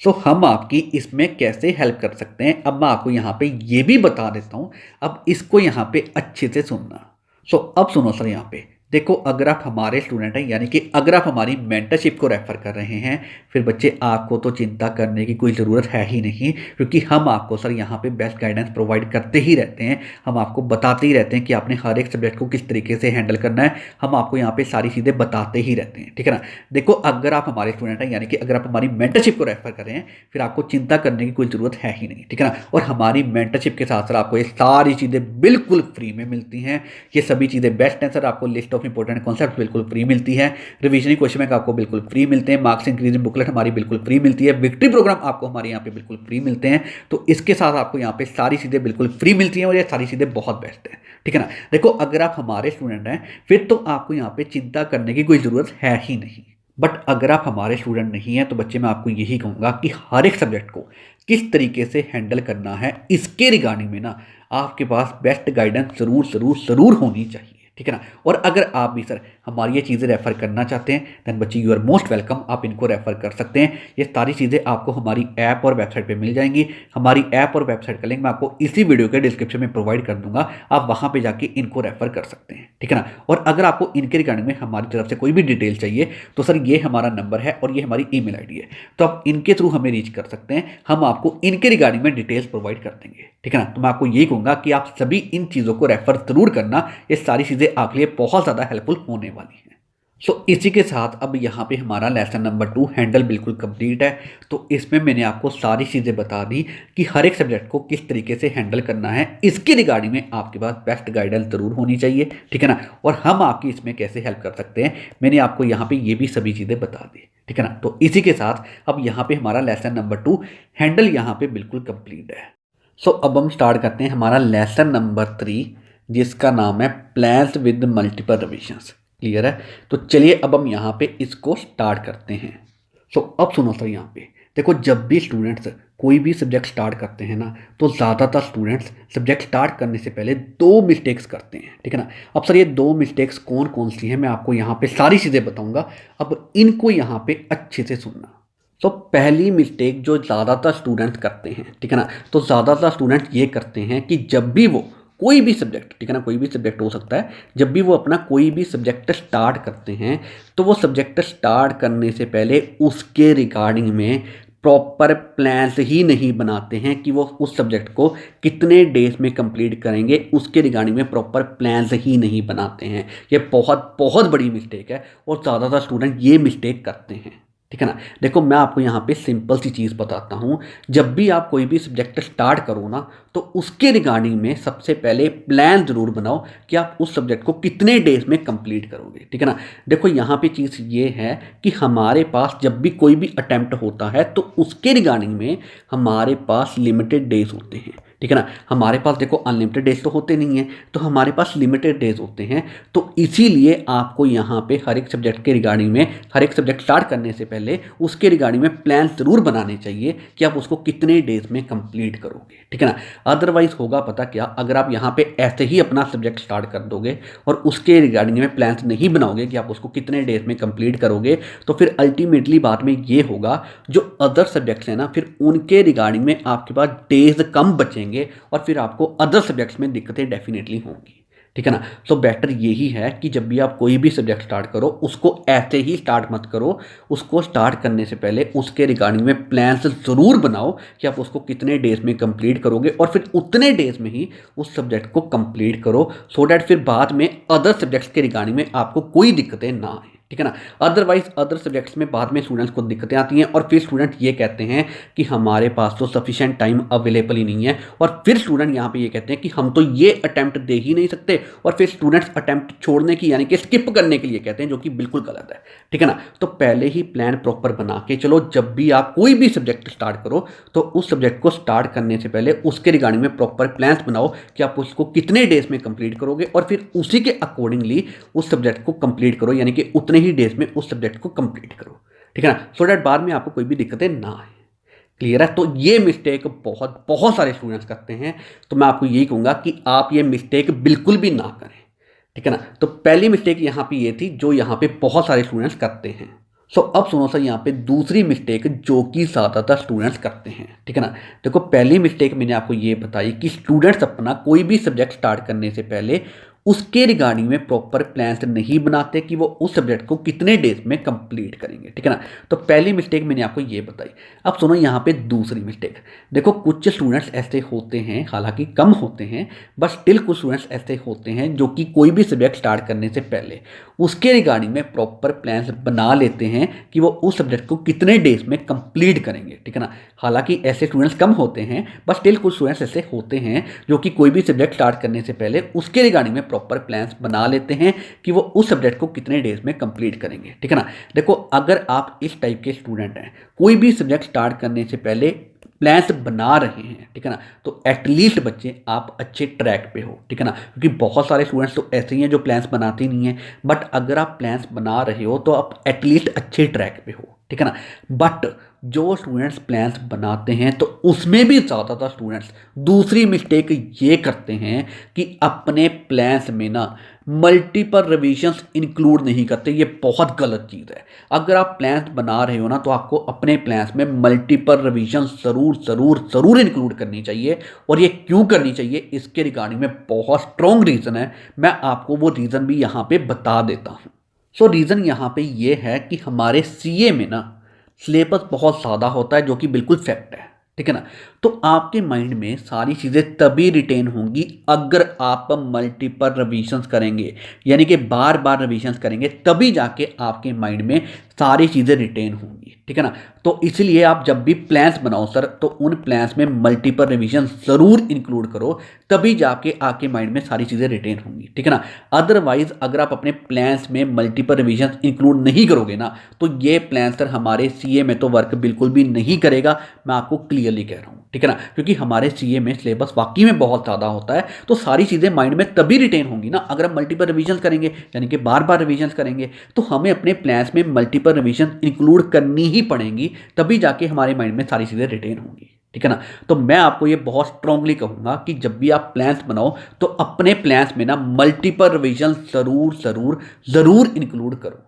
सो हम आपकी इसमें कैसे हेल्प कर सकते हैं, अब मैं आपको यहाँ पे ये भी बता देता हूँ, अब इसको यहाँ पे अच्छे से सुनना। सो अब सुनो सर, यहाँ पे देखो अगर आप हमारे स्टूडेंट हैं यानी कि अगर आप हमारी मेंटरशिप को रेफ़र कर रहे हैं, फिर बच्चे आपको तो चिंता करने की कोई ज़रूरत है ही नहीं, क्योंकि हम आपको सर यहाँ पे बेस्ट गाइडेंस प्रोवाइड करते ही रहते हैं, हम आपको बताते ही रहते हैं कि आपने हर एक सब्जेक्ट को किस तरीके से हैंडल करना है, हम आपको यहाँ पे सारी चीज़ें बताते ही रहते हैं, ठीक है ना। देखो अगर आप हमारे स्टूडेंट हैं यानी कि अगर आप हमारी मेंटरशिप को रेफ़र कर रहे हैं, फिर आपको चिंता करने की कोई ज़रूरत है ही नहीं, ठीक है ना। और हमारी मेंटरशिप के साथ सर आपको ये सारी चीज़ें बिल्कुल फ्री में मिलती हैं, ये सभी चीज़ें बेस्ट हैं सर। आपको लिस्ट ऑफ इंपॉर्टेंट कॉन्सेप्ट बिल्कुल फ्री मिलती है, रिवीजन क्वेश्चन बैंक आपको बिल्कुल फ्री मिलते हैं, मार्क्स इंक्रीजिंग बुकलेट हमारी बिल्कुल फ्री मिलती है, विक्ट्री प्रोग्राम आपको हमारे यहाँ पे बिल्कुल फ्री मिलते हैं। तो इसके साथ आपको यहाँ पे सारी चीज़ें बिल्कुल फ्री मिलती हैं और ये सारी चीज़ें बहुत बेस्ट है, ठीक है ना। देखो अगर आप हमारे स्टूडेंट हैं फिर तो आपको यहाँ पे चिंता करने की कोई ज़रूरत है ही नहीं, बट अगर आप हमारे स्टूडेंट नहीं हैं तो बच्चे मैं आपको यही कहूँगा कि हर एक सब्जेक्ट को किस तरीके से हैंडल करना है, इसके रिगार्डिंग में ना आपके पास बेस्ट गाइडेंस ज़रूर ज़रूर ज़रूर होनी चाहिए, ठीक है ना। और अगर आप भी सर हमारी ये चीज़ें रेफ़र करना चाहते हैं दैन बच्चे यू आर मोस्ट वेलकम, आप इनको रेफ़र कर सकते हैं। ये सारी चीज़ें आपको हमारी ऐप और वेबसाइट पे मिल जाएंगी, हमारी ऐप और वेबसाइट का लिंक मैं आपको इसी वीडियो के डिस्क्रिप्शन में प्रोवाइड कर दूंगा, आप वहाँ पे जाके इनको रेफ़र कर सकते हैं, ठीक है ना। और अगर आपको इनके रिगार्डिंग में हमारी तरफ से कोई भी डिटेल चाहिए तो सर ये हमारा नंबर है और ये हमारी ईमेल आईडी है, तो आप इनके थ्रू हमें रीच कर सकते हैं, हम आपको इनके रिगार्डिंग में डिटेल्स प्रोवाइड कर देंगे, ठीक है ना। तो मैं आपको यही कहूँगा कि आप सभी इन चीज़ों को रेफ़र ज़रूर करना, ये सारी चीज़ें आपके लिए बहुत ज़्यादा हेल्पफुल होने वाली हैं। सो इसी के साथ अब यहाँ पे हमारा लेसन नंबर 2 हैंडल बिल्कुल कंप्लीट है। तो इसमें मैंने आपको सारी चीज़ें बता दी कि हर एक सब्जेक्ट को किस तरीके से हैंडल करना है, इसकी रिगार्डिंग में आपके पास बेस्ट गाइडेंस ज़रूर होनी चाहिए, ठीक है ना। और हम आपकी इसमें कैसे हेल्प कर सकते हैं, मैंने आपको यहाँ पे ये भी सभी चीज़ें बता दी, ठीक है ना। तो इसी के साथ अब यहाँ पे हमारा लेसन नंबर 2 हैंडल यहाँ पे बिल्कुल कंप्लीट है। सो अब हम स्टार्ट करते हैं हमारा लेसन नंबर 3 जिसका नाम है plans with multiple revisions. Clear है? तो चलिए अब हम यहाँ पे इसको स्टार्ट करते हैं। सो अब सुनो सर, यहाँ पे देखो, जब भी स्टूडेंट्स कोई भी सब्जेक्ट स्टार्ट करते हैं ना, तो ज़्यादातर स्टूडेंट्स सब्जेक्ट स्टार्ट करने से पहले दो मिस्टेक्स करते हैं। ठीक है ना? अब सर ये दो मिस्टेक्स कौन कौन सी हैं, मैं आपको यहाँ पे सारी चीज़ें बताऊँगा। अब इनको यहाँ पे अच्छे से सुनना। तो पहली मिस्टेक जो ज़्यादातर स्टूडेंट्स करते हैं, ठीक है ना, तो ज़्यादातर स्टूडेंट ये करते हैं कि जब भी वो कोई भी सब्जेक्ट, ठीक है ना, कोई भी सब्जेक्ट हो सकता है, जब भी वो अपना कोई भी सब्जेक्ट स्टार्ट करते हैं, तो वो सब्जेक्ट स्टार्ट करने से पहले उसके रिगार्डिंग में प्रॉपर प्लान्स ही नहीं बनाते हैं कि वो उस सब्जेक्ट को कितने डेज में कंप्लीट करेंगे। उसके रिगार्डिंग में प्रॉपर प्लान्स ही नहीं बनाते हैं। ये बहुत बहुत बड़ी मिस्टेक है और ज़्यादातर स्टूडेंट ये मिस्टेक करते हैं। ठीक है ना? देखो, मैं आपको यहाँ पे सिंपल सी चीज़ बताता हूँ। जब भी आप कोई भी सब्जेक्ट स्टार्ट करो ना, तो उसके रिगार्डिंग में सबसे पहले प्लान ज़रूर बनाओ कि आप उस सब्जेक्ट को कितने डेज में कंप्लीट करोगे। ठीक है ना? देखो, यहाँ पे चीज़ ये है कि हमारे पास जब भी कोई भी अटैम्प्ट होता है, तो उसके रिगार्डिंग में हमारे पास लिमिटेड डेज होते हैं। ठीक है ना? हमारे पास देखो अनलिमिटेड डेज तो होते नहीं हैं, तो हमारे पास लिमिटेड डेज होते हैं। तो इसीलिए आपको यहाँ पे हर एक सब्जेक्ट के रिगार्डिंग में, हर एक सब्जेक्ट स्टार्ट करने से पहले उसके रिगार्डिंग में प्लान ज़रूर बनाने चाहिए कि आप उसको कितने डेज में कंप्लीट करोगे। ठीक है ना? अदरवाइज होगा पता क्या, अगर आप यहाँ पे ऐसे ही अपना सब्जेक्ट स्टार्ट कर दोगे और उसके रिगार्डिंग में प्लान्स नहीं बनाओगे कि आप उसको कितने डेज में कंप्लीट करोगे, तो फिर अल्टीमेटली बाद में ये होगा, जो अदर सब्जेक्ट्स हैं ना, फिर उनके रिगार्डिंग में आपके पास डेज कम बचेंगे और फिर आपको अदर सब्जेक्ट्स में दिक्कतें डेफिनेटली होंगी। ठीक है ना? सो बेटर यही है कि जब भी आप कोई भी सब्जेक्ट स्टार्ट करो, उसको ऐसे ही स्टार्ट मत करो। उसको स्टार्ट करने से पहले उसके रिगार्डिंग में प्लान्स ज़रूर बनाओ कि आप उसको कितने डेज में कंप्लीट करोगे और फिर उतने डेज में ही उस सब्जेक्ट को कंप्लीट करो, सो डैट फिर बाद में अदर सब्जेक्ट्स के रिगार्डिंग में आपको कोई दिक्कतें ना आए। ठीक है ना? अदरवाइज अदर सब्जेक्ट्स में बाद में स्टूडेंट्स को दिक्कतें आती हैं और फिर स्टूडेंट ये कहते हैं कि हमारे पास तो सफिशिएंट टाइम अवेलेबल ही नहीं है, और फिर स्टूडेंट यहाँ पे ये कहते हैं कि हम तो ये अटेम्प्ट दे ही नहीं सकते, और फिर स्टूडेंट्स अटेम्प्ट छोड़ने की यानी कि स्किप करने के लिए कहते हैं, जो कि बिल्कुल गलत है। ठीक है ना? तो पहले ही प्लान प्रॉपर बना के चलो। जब भी आप कोई भी सब्जेक्ट स्टार्ट करो, तो उस सब्जेक्ट को स्टार्ट करने से पहले उसके रिगार्डिंग में प्रॉपर प्लान्स बनाओ कि आप उसको कितने डेज में कंप्लीट करोगे, और फिर उसी के अकॉर्डिंगली उस सब्जेक्ट को कंप्लीट करो, यानी कि उतने ही डेज में उस सब्जेक्ट को कंप्लीट करो। ठीक है ना? सो डैट बाद में आपको कोई भी दिक्कतें ना आए। क्लियर है? तो ये मिस्टेक बहुत बहुत सारे स्टूडेंट्स करते हैं, तो मैं आपको यही कहूँगा कि आप ये मिस्टेक बिल्कुल भी ना करें। ठीक है ना? तो पहली मिस्टेक यहाँ पे ये थी जो यहाँ पे बहुत सारे स्टूडेंट्स करते हैं। सो अब सुनो सर, यहाँ पे दूसरी मिस्टेक जो कि ज़्यादातर स्टूडेंट्स करते हैं। ठीक है ना? देखो, पहली मिस्टेक मैंने आपको ये बताई कि स्टूडेंट्स अपना कोई भी सब्जेक्ट स्टार्ट करने से पहले उसके रिगार्डिंग में प्रॉपर प्लान्स नहीं बनाते कि वो उस सब्जेक्ट को कितने डेज में कंप्लीट करेंगे। ठीक है ना? तो पहली मिस्टेक मैंने आपको ये बताई। अब सुनो यहाँ पे दूसरी मिस्टेक। देखो, कुछ स्टूडेंट्स ऐसे होते हैं, हालांकि कम होते हैं, बट स्टिल कुछ स्टूडेंट्स ऐसे होते हैं जो कि कोई भी सब्जेक्ट स्टार्ट करने से पहले उसके रिगार्डिंग में प्रॉपर प्लान्स बना लेते हैं कि वो उस सब्जेक्ट को कितने डेज में कंप्लीट करेंगे। ठीक है ना? हालांकि ऐसे स्टूडेंट्स कम होते हैं, बट स्टिल कुछ स्टूडेंट्स ऐसे होते हैं जो कि कोई भी सब्जेक्ट स्टार्ट करने से पहले उसके रिगार्डिंग में प्रॉपर प्लान्स बना लेते हैं कि वो उस सब्जेक्ट को कितने डेज में कंप्लीट करेंगे। ठीक है ना? देखो, अगर आप इस टाइप के स्टूडेंट हैं, कोई भी सब्जेक्ट स्टार्ट करने से पहले प्लान्स बना रहे हैं, ठीक है ना, तो एटलीस्ट बच्चे आप अच्छे ट्रैक पे हो। ठीक है ना? क्योंकि बहुत सारे स्टूडेंट्स तो ऐसे ही हैं जो प्लान्स बनाते नहीं हैं, बट अगर आप प्लान्स बना रहे हो तो आप एटलीस्ट अच्छे ट्रैक पे हो। ठीक है ना? बट जो स्टूडेंट्स प्लान्स बनाते हैं, तो उसमें भी ज़्यादातर स्टूडेंट्स दूसरी मिस्टेक ये करते हैं कि अपने प्लान्स में ना मल्टीपल रिविजन्स इंक्लूड नहीं करते। ये बहुत गलत चीज़ है। अगर आप प्लान्स बना रहे हो ना, तो आपको अपने प्लान्स में मल्टीपल रिविजन्स ज़रूर ज़रूर ज़रूर इंक्लूड करनी चाहिए। और ये क्यों करनी चाहिए, इसके रिगार्डिंग में बहुत स्ट्रॉन्ग रीज़न है। मैं आपको वो रीज़न भी यहाँ पे बता देता हूँ। सो रीज़न यहाँ पे ये है कि हमारे सीए में ना सिलेबस बहुत ज़्यादा होता है, जो कि बिल्कुल फैक्ट है। ठीक है ना? तो आपके माइंड में सारी चीज़ें तभी रिटेन होंगी अगर आप मल्टीपल रिविजन्स करेंगे, यानी कि बार बार रिविजन्स करेंगे, तभी जाके आपके माइंड में सारी चीज़ें रिटेन होंगी। ठीक है ना? तो इसलिए आप जब भी प्लान्स बनाओ सर, तो उन प्लान्स में मल्टीपल रिविजन ज़रूर इंक्लूड करो, तभी जाके आपके माइंड में सारी चीज़ें रिटेन होंगी। ठीक है ना? अदरवाइज अगर आप अपने प्लान्स में मल्टीपल रिविजन इंक्लूड नहीं करोगे ना, तो ये प्लान सर हमारे सीए में तो वर्क बिल्कुल भी नहीं करेगा। मैं आपको क्लियरली कह रहा हूँ। ठीक है ना, क्योंकि हमारे सीए में सिलेबस वाकई में बहुत ज़्यादा होता है, तो सारी चीज़ें माइंड में तभी रिटेन होंगी ना अगर हम मल्टीपल रिवीजन करेंगे, यानी कि बार बार रिवीजन करेंगे, तो हमें अपने प्लान्स में मल्टीपल रिवीजन इंक्लूड करनी ही पड़ेंगी, तभी जाके हमारे माइंड में सारी चीज़ें रिटेन होंगी। ठीक है ना, तो मैं आपको ये बहुत स्ट्रांगली कहूँगा कि जब भी आप प्लान्स बनाओ तो अपने प्लान्स में ना मल्टीपल रिवीजन ज़रूर ज़रूर ज़रूर इंक्लूड करो।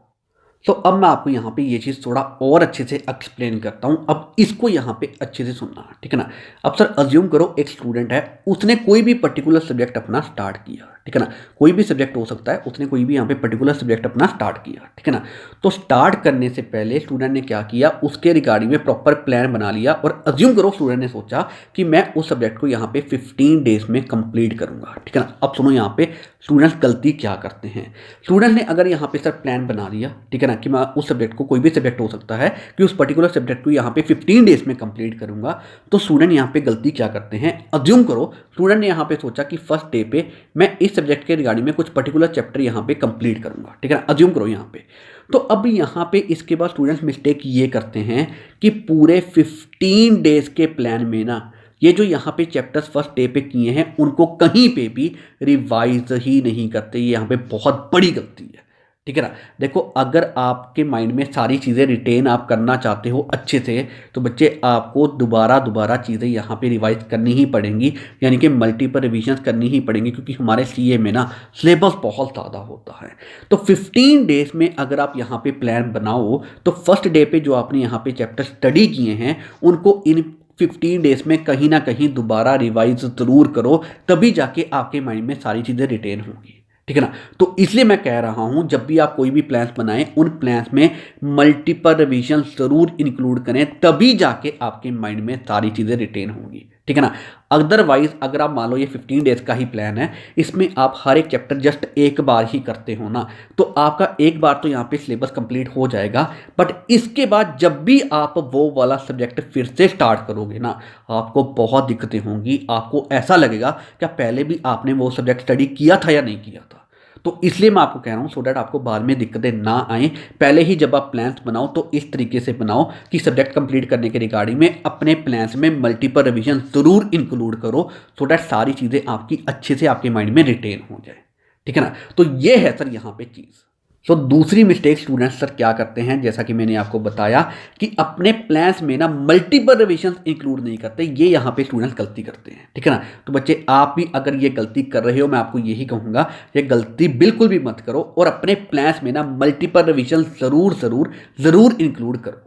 तो अब मैं आपको यहाँ पे ये चीज़ थोड़ा और अच्छे से एक्सप्लेन करता हूँ। अब इसको यहाँ पे अच्छे से सुनना, ठीक है ना। अब सर अज्यूम करो एक स्टूडेंट है, उसने कोई भी पर्टिकुलर सब्जेक्ट अपना स्टार्ट किया, ठीक है ना, कोई भी सब्जेक्ट हो सकता है, उसने कोई भी यहाँ पे पर्टिकुलर सब्जेक्ट अपना स्टार्ट किया, ठीक है ना। तो स्टार्ट करने से पहले स्टूडेंट ने क्या किया, उसके रिगार्डिंग में प्रॉपर प्लान बना लिया और अज्यूम करो स्टूडेंट ने सोचा कि मैं उस सब्जेक्ट को यहाँ पे 15 डेज में कंप्लीट करूँगा, ठीक है ना। अब सुनो यहाँ पे स्टूडेंट्स गलती क्या करते हैं। स्टूडेंट ने अगर यहाँ पे सर प्लान बना लिया, ठीक है ना, कि मैं उस सब्जेक्ट को, कोई भी सब्जेक्ट हो सकता है, कि उस पर्टिकुलर सब्जेक्ट को यहाँ पे 15 डेज में कंप्लीट करूँगा, तो स्टूडेंट यहाँ पे गलती क्या करते हैं। अज्यूम करो स्टूडेंट ने यहाँ पे सोचा कि फर्स्ट डे पे मैं इस सब्जेक्ट के रिगार्डिंग में कुछ पर्टिकुलर चैप्टर यहाँ पे कंप्लीट करूँगा, ठीक है ना, अज्यूम करो यहाँ पे। तो अब यहाँ पे इसके बाद स्टूडेंट्स मिस्टेक ये करते हैं कि पूरे 15 डेज के प्लान में ना ये जो यहाँ पे चैप्टर्स फर्स्ट डे पे किए हैं उनको कहीं पे भी रिवाइज ही नहीं करते। ये यहाँ पे बहुत बड़ी गलती है, ठीक है ना। देखो अगर आपके माइंड में सारी चीज़ें रिटेन आप करना चाहते हो अच्छे से, तो बच्चे आपको दोबारा चीज़ें यहाँ पे रिवाइज करनी ही पड़ेंगी, यानी कि मल्टीपल रिविजन करनी ही पड़ेंगी, क्योंकि हमारे सीए में ना सिलेबस बहुत ज़्यादा होता है। तो 15 डेज में अगर आप यहाँ पे प्लान बनाओ तो फर्स्ट डे पे जो आपने यहाँ पे चैप्टर स्टडी किए हैं उनको इन 15 डेज में कहीं ना कहीं दोबारा रिवाइज ज़रूर करो, तभी जाके आपके माइंड में सारी चीज़ें रिटेन होंगी, ठीक है ना। तो इसलिए मैं कह रहा हूं जब भी आप कोई भी प्लान्स बनाएं उन प्लान्स में मल्टीपल रिवीजन ज़रूर इंक्लूड करें, तभी जाके आपके माइंड में सारी चीज़ें रिटेन होंगी, ठीक है ना। अदरवाइज अगर आप मान लो ये 15 डेज का ही प्लान है, इसमें आप हर एक चैप्टर जस्ट एक बार ही करते हो ना, तो आपका एक बार तो यहाँ पे सिलेबस कंप्लीट हो जाएगा, बट इसके बाद जब भी आप वो वाला सब्जेक्ट फिर से स्टार्ट करोगे ना, आपको बहुत दिक्कतें होंगी। आपको ऐसा लगेगा क्या पहले भी आपने वो सब्जेक्ट स्टडी किया था या नहीं किया था। तो इसलिए मैं आपको कह रहा हूँ सो डैट आपको बाद में दिक्कतें ना आए, पहले ही जब आप प्लान्स बनाओ तो इस तरीके से बनाओ कि सब्जेक्ट कंप्लीट करने के रिगार्डिंग में अपने प्लान्स में मल्टीपल रिवीजन ज़रूर इंक्लूड करो, सो डैट सारी चीज़ें आपकी अच्छे से आपके माइंड में रिटेन हो जाए, ठीक है ना। तो ये है सर यहाँ पे चीज़। सो दूसरी मिस्टेक स्टूडेंट्स सर क्या करते हैं, जैसा कि मैंने आपको बताया कि अपने प्लान्स में ना मल्टीपल रिवीजन इंक्लूड नहीं करते, ये यहाँ पे स्टूडेंट्स गलती करते हैं, ठीक है ना। तो बच्चे आप भी अगर ये गलती कर रहे हो, मैं आपको यही कहूँगा ये गलती बिल्कुल भी मत करो और अपने प्लान्स में ना मल्टीपल रिवीजन ज़रूर इंक्लूड करो।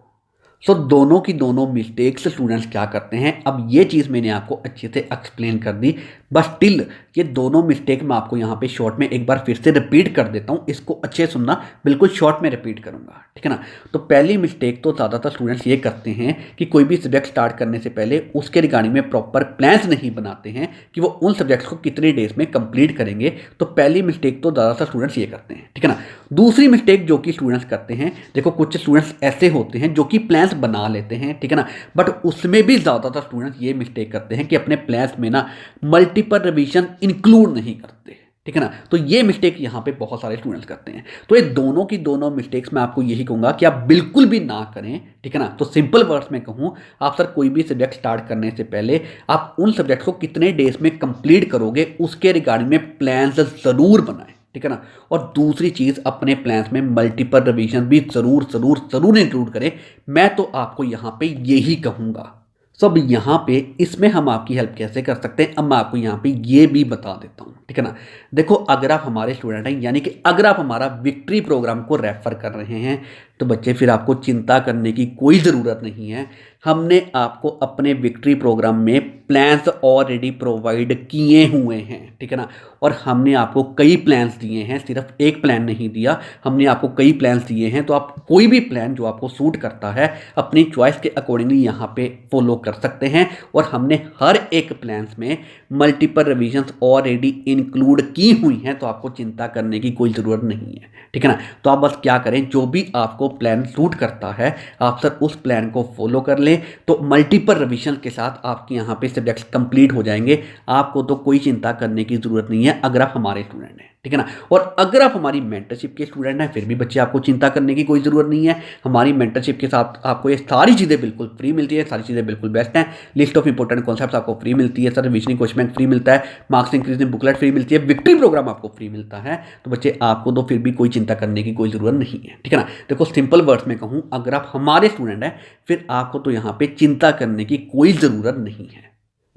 सो दोनों की दोनों मिस्टेक्स स्टूडेंट्स क्या करते हैं, अब ये चीज़ मैंने आपको अच्छे से एक्सप्लेन कर दी, बस स्टिल ये दोनों मिस्टेक मैं आपको यहाँ पे शॉर्ट में एक बार फिर से रिपीट कर देता हूँ, इसको अच्छे से सुनना, बिल्कुल शॉर्ट में रिपीट करूँगा, ठीक है ना। तो पहली मिस्टेक तो ज़्यादातर स्टूडेंट्स ये करते हैं कि कोई भी सब्जेक्ट स्टार्ट करने से पहले उसके रिगार्डिंग में प्रॉपर प्लान्स नहीं बनाते हैं कि वो उन सब्जेक्ट्स को कितने डेज में कंप्लीट करेंगे। तो पहली मिस्टेक तो ज़्यादातर स्टूडेंट्स ये करते हैं, ठीक है ना। दूसरी मिस्टेक जो कि स्टूडेंट्स करते हैं, देखो कुछ स्टूडेंट्स ऐसे होते हैं जो कि प्लान्स बना लेते हैं, ठीक है ना, बट उसमें भी ज़्यादातर स्टूडेंट्स ये मिस्टेक करते हैं कि अपने प्लान्स में ना मल्टीपल रिवीजन इंक्लूड नहीं करते, ठीक है ना। तो ये मिस्टेक यहाँ पे बहुत सारे स्टूडेंट्स करते हैं। तो ये दोनों की दोनों मिस्टेक्स मैं आपको यही कहूँगा कि आप बिल्कुल भी ना करें, ठीक है ना। तो सिंपल वर्ड्स में कहूँ, आप सर कोई भी सब्जेक्ट स्टार्ट करने से पहले आप उन सब्जेक्ट्स को कितने डेज में कंप्लीट करोगे उसके रिगार्डिंग में प्लान्स ज़रूर बनाएं, ठीक है ना। और दूसरी चीज़ अपने प्लान्स में मल्टीपल रिवीजन भी ज़रूर इंक्लूड करें। मैं तो आपको यहाँ पे यही कहूँगा। सब यहाँ पे इसमें हम आपकी हेल्प कैसे कर सकते हैं, अब मैं आपको यहाँ पे ये भी बता देता हूँ, ठीक है ना। देखो अगर आप हमारे स्टूडेंट हैं, यानी कि अगर आप हमारा विक्ट्री प्रोग्राम को रेफ़र कर रहे हैं, तो बच्चे फिर आपको चिंता करने की कोई ज़रूरत नहीं है। हमने आपको अपने विक्ट्री प्रोग्राम में प्लान्स ऑलरेडी प्रोवाइड किए हुए हैं, ठीक है ना। और हमने आपको कई प्लान्स दिए हैं, सिर्फ एक प्लान नहीं दिया, हमने आपको कई प्लान्स दिए हैं। तो आप कोई भी प्लान जो आपको सूट करता है अपनी चॉइस के अकॉर्डिंगली यहाँ पे फॉलो कर सकते हैं। और हमने हर एक प्लान्स में मल्टीपल रिवीजन्स ऑलरेडी इंक्लूड की हुई हैं, तो आपको चिंता करने की कोई ज़रूरत नहीं है, ठीक है ना। तो आप बस क्या करें, जो भी आपको वो प्लान सूट करता है आप सर उस प्लान को फॉलो कर लें तो मल्टीपल रिवीजन के साथ आपके यहाँ पे सब्जेक्ट्स कंप्लीट हो जाएंगे। आपको तो कोई चिंता करने की ज़रूरत नहीं है अगर आप हमारे स्टूडेंट हैं, ठीक है ना। और अगर आप हमारी मेंटरशिप के स्टूडेंट हैं फिर भी बच्चे आपको चिंता करने की कोई ज़रूरत नहीं है। हमारी मेंटरशिप के साथ आपको ये सारी चीज़ें बिल्कुल फ्री मिलती है, सारी चीज़ें बिल्कुल बेस्ट हैं। लिस्ट ऑफ इंपॉर्टेंट कॉन्सेप्ट्स आपको फ्री मिलती है, सर रिविजनिंग क्वेश्चन फ्री मिलता है, मार्क्स इंक्रीजिंग बुकलेट फ्री मिलती है, विक्ट्री प्रोग्राम आपको फ्री मिलता है। तो बच्चे आपको तो फिर भी कोई चिंता करने की कोई ज़रूरत नहीं है, ठीक है ना। देखो सिंपल वर्ड्स में कहूँ, अगर आप हमारे स्टूडेंट हैं फिर आपको तो यहाँ पे चिंता करने की कोई ज़रूरत नहीं है।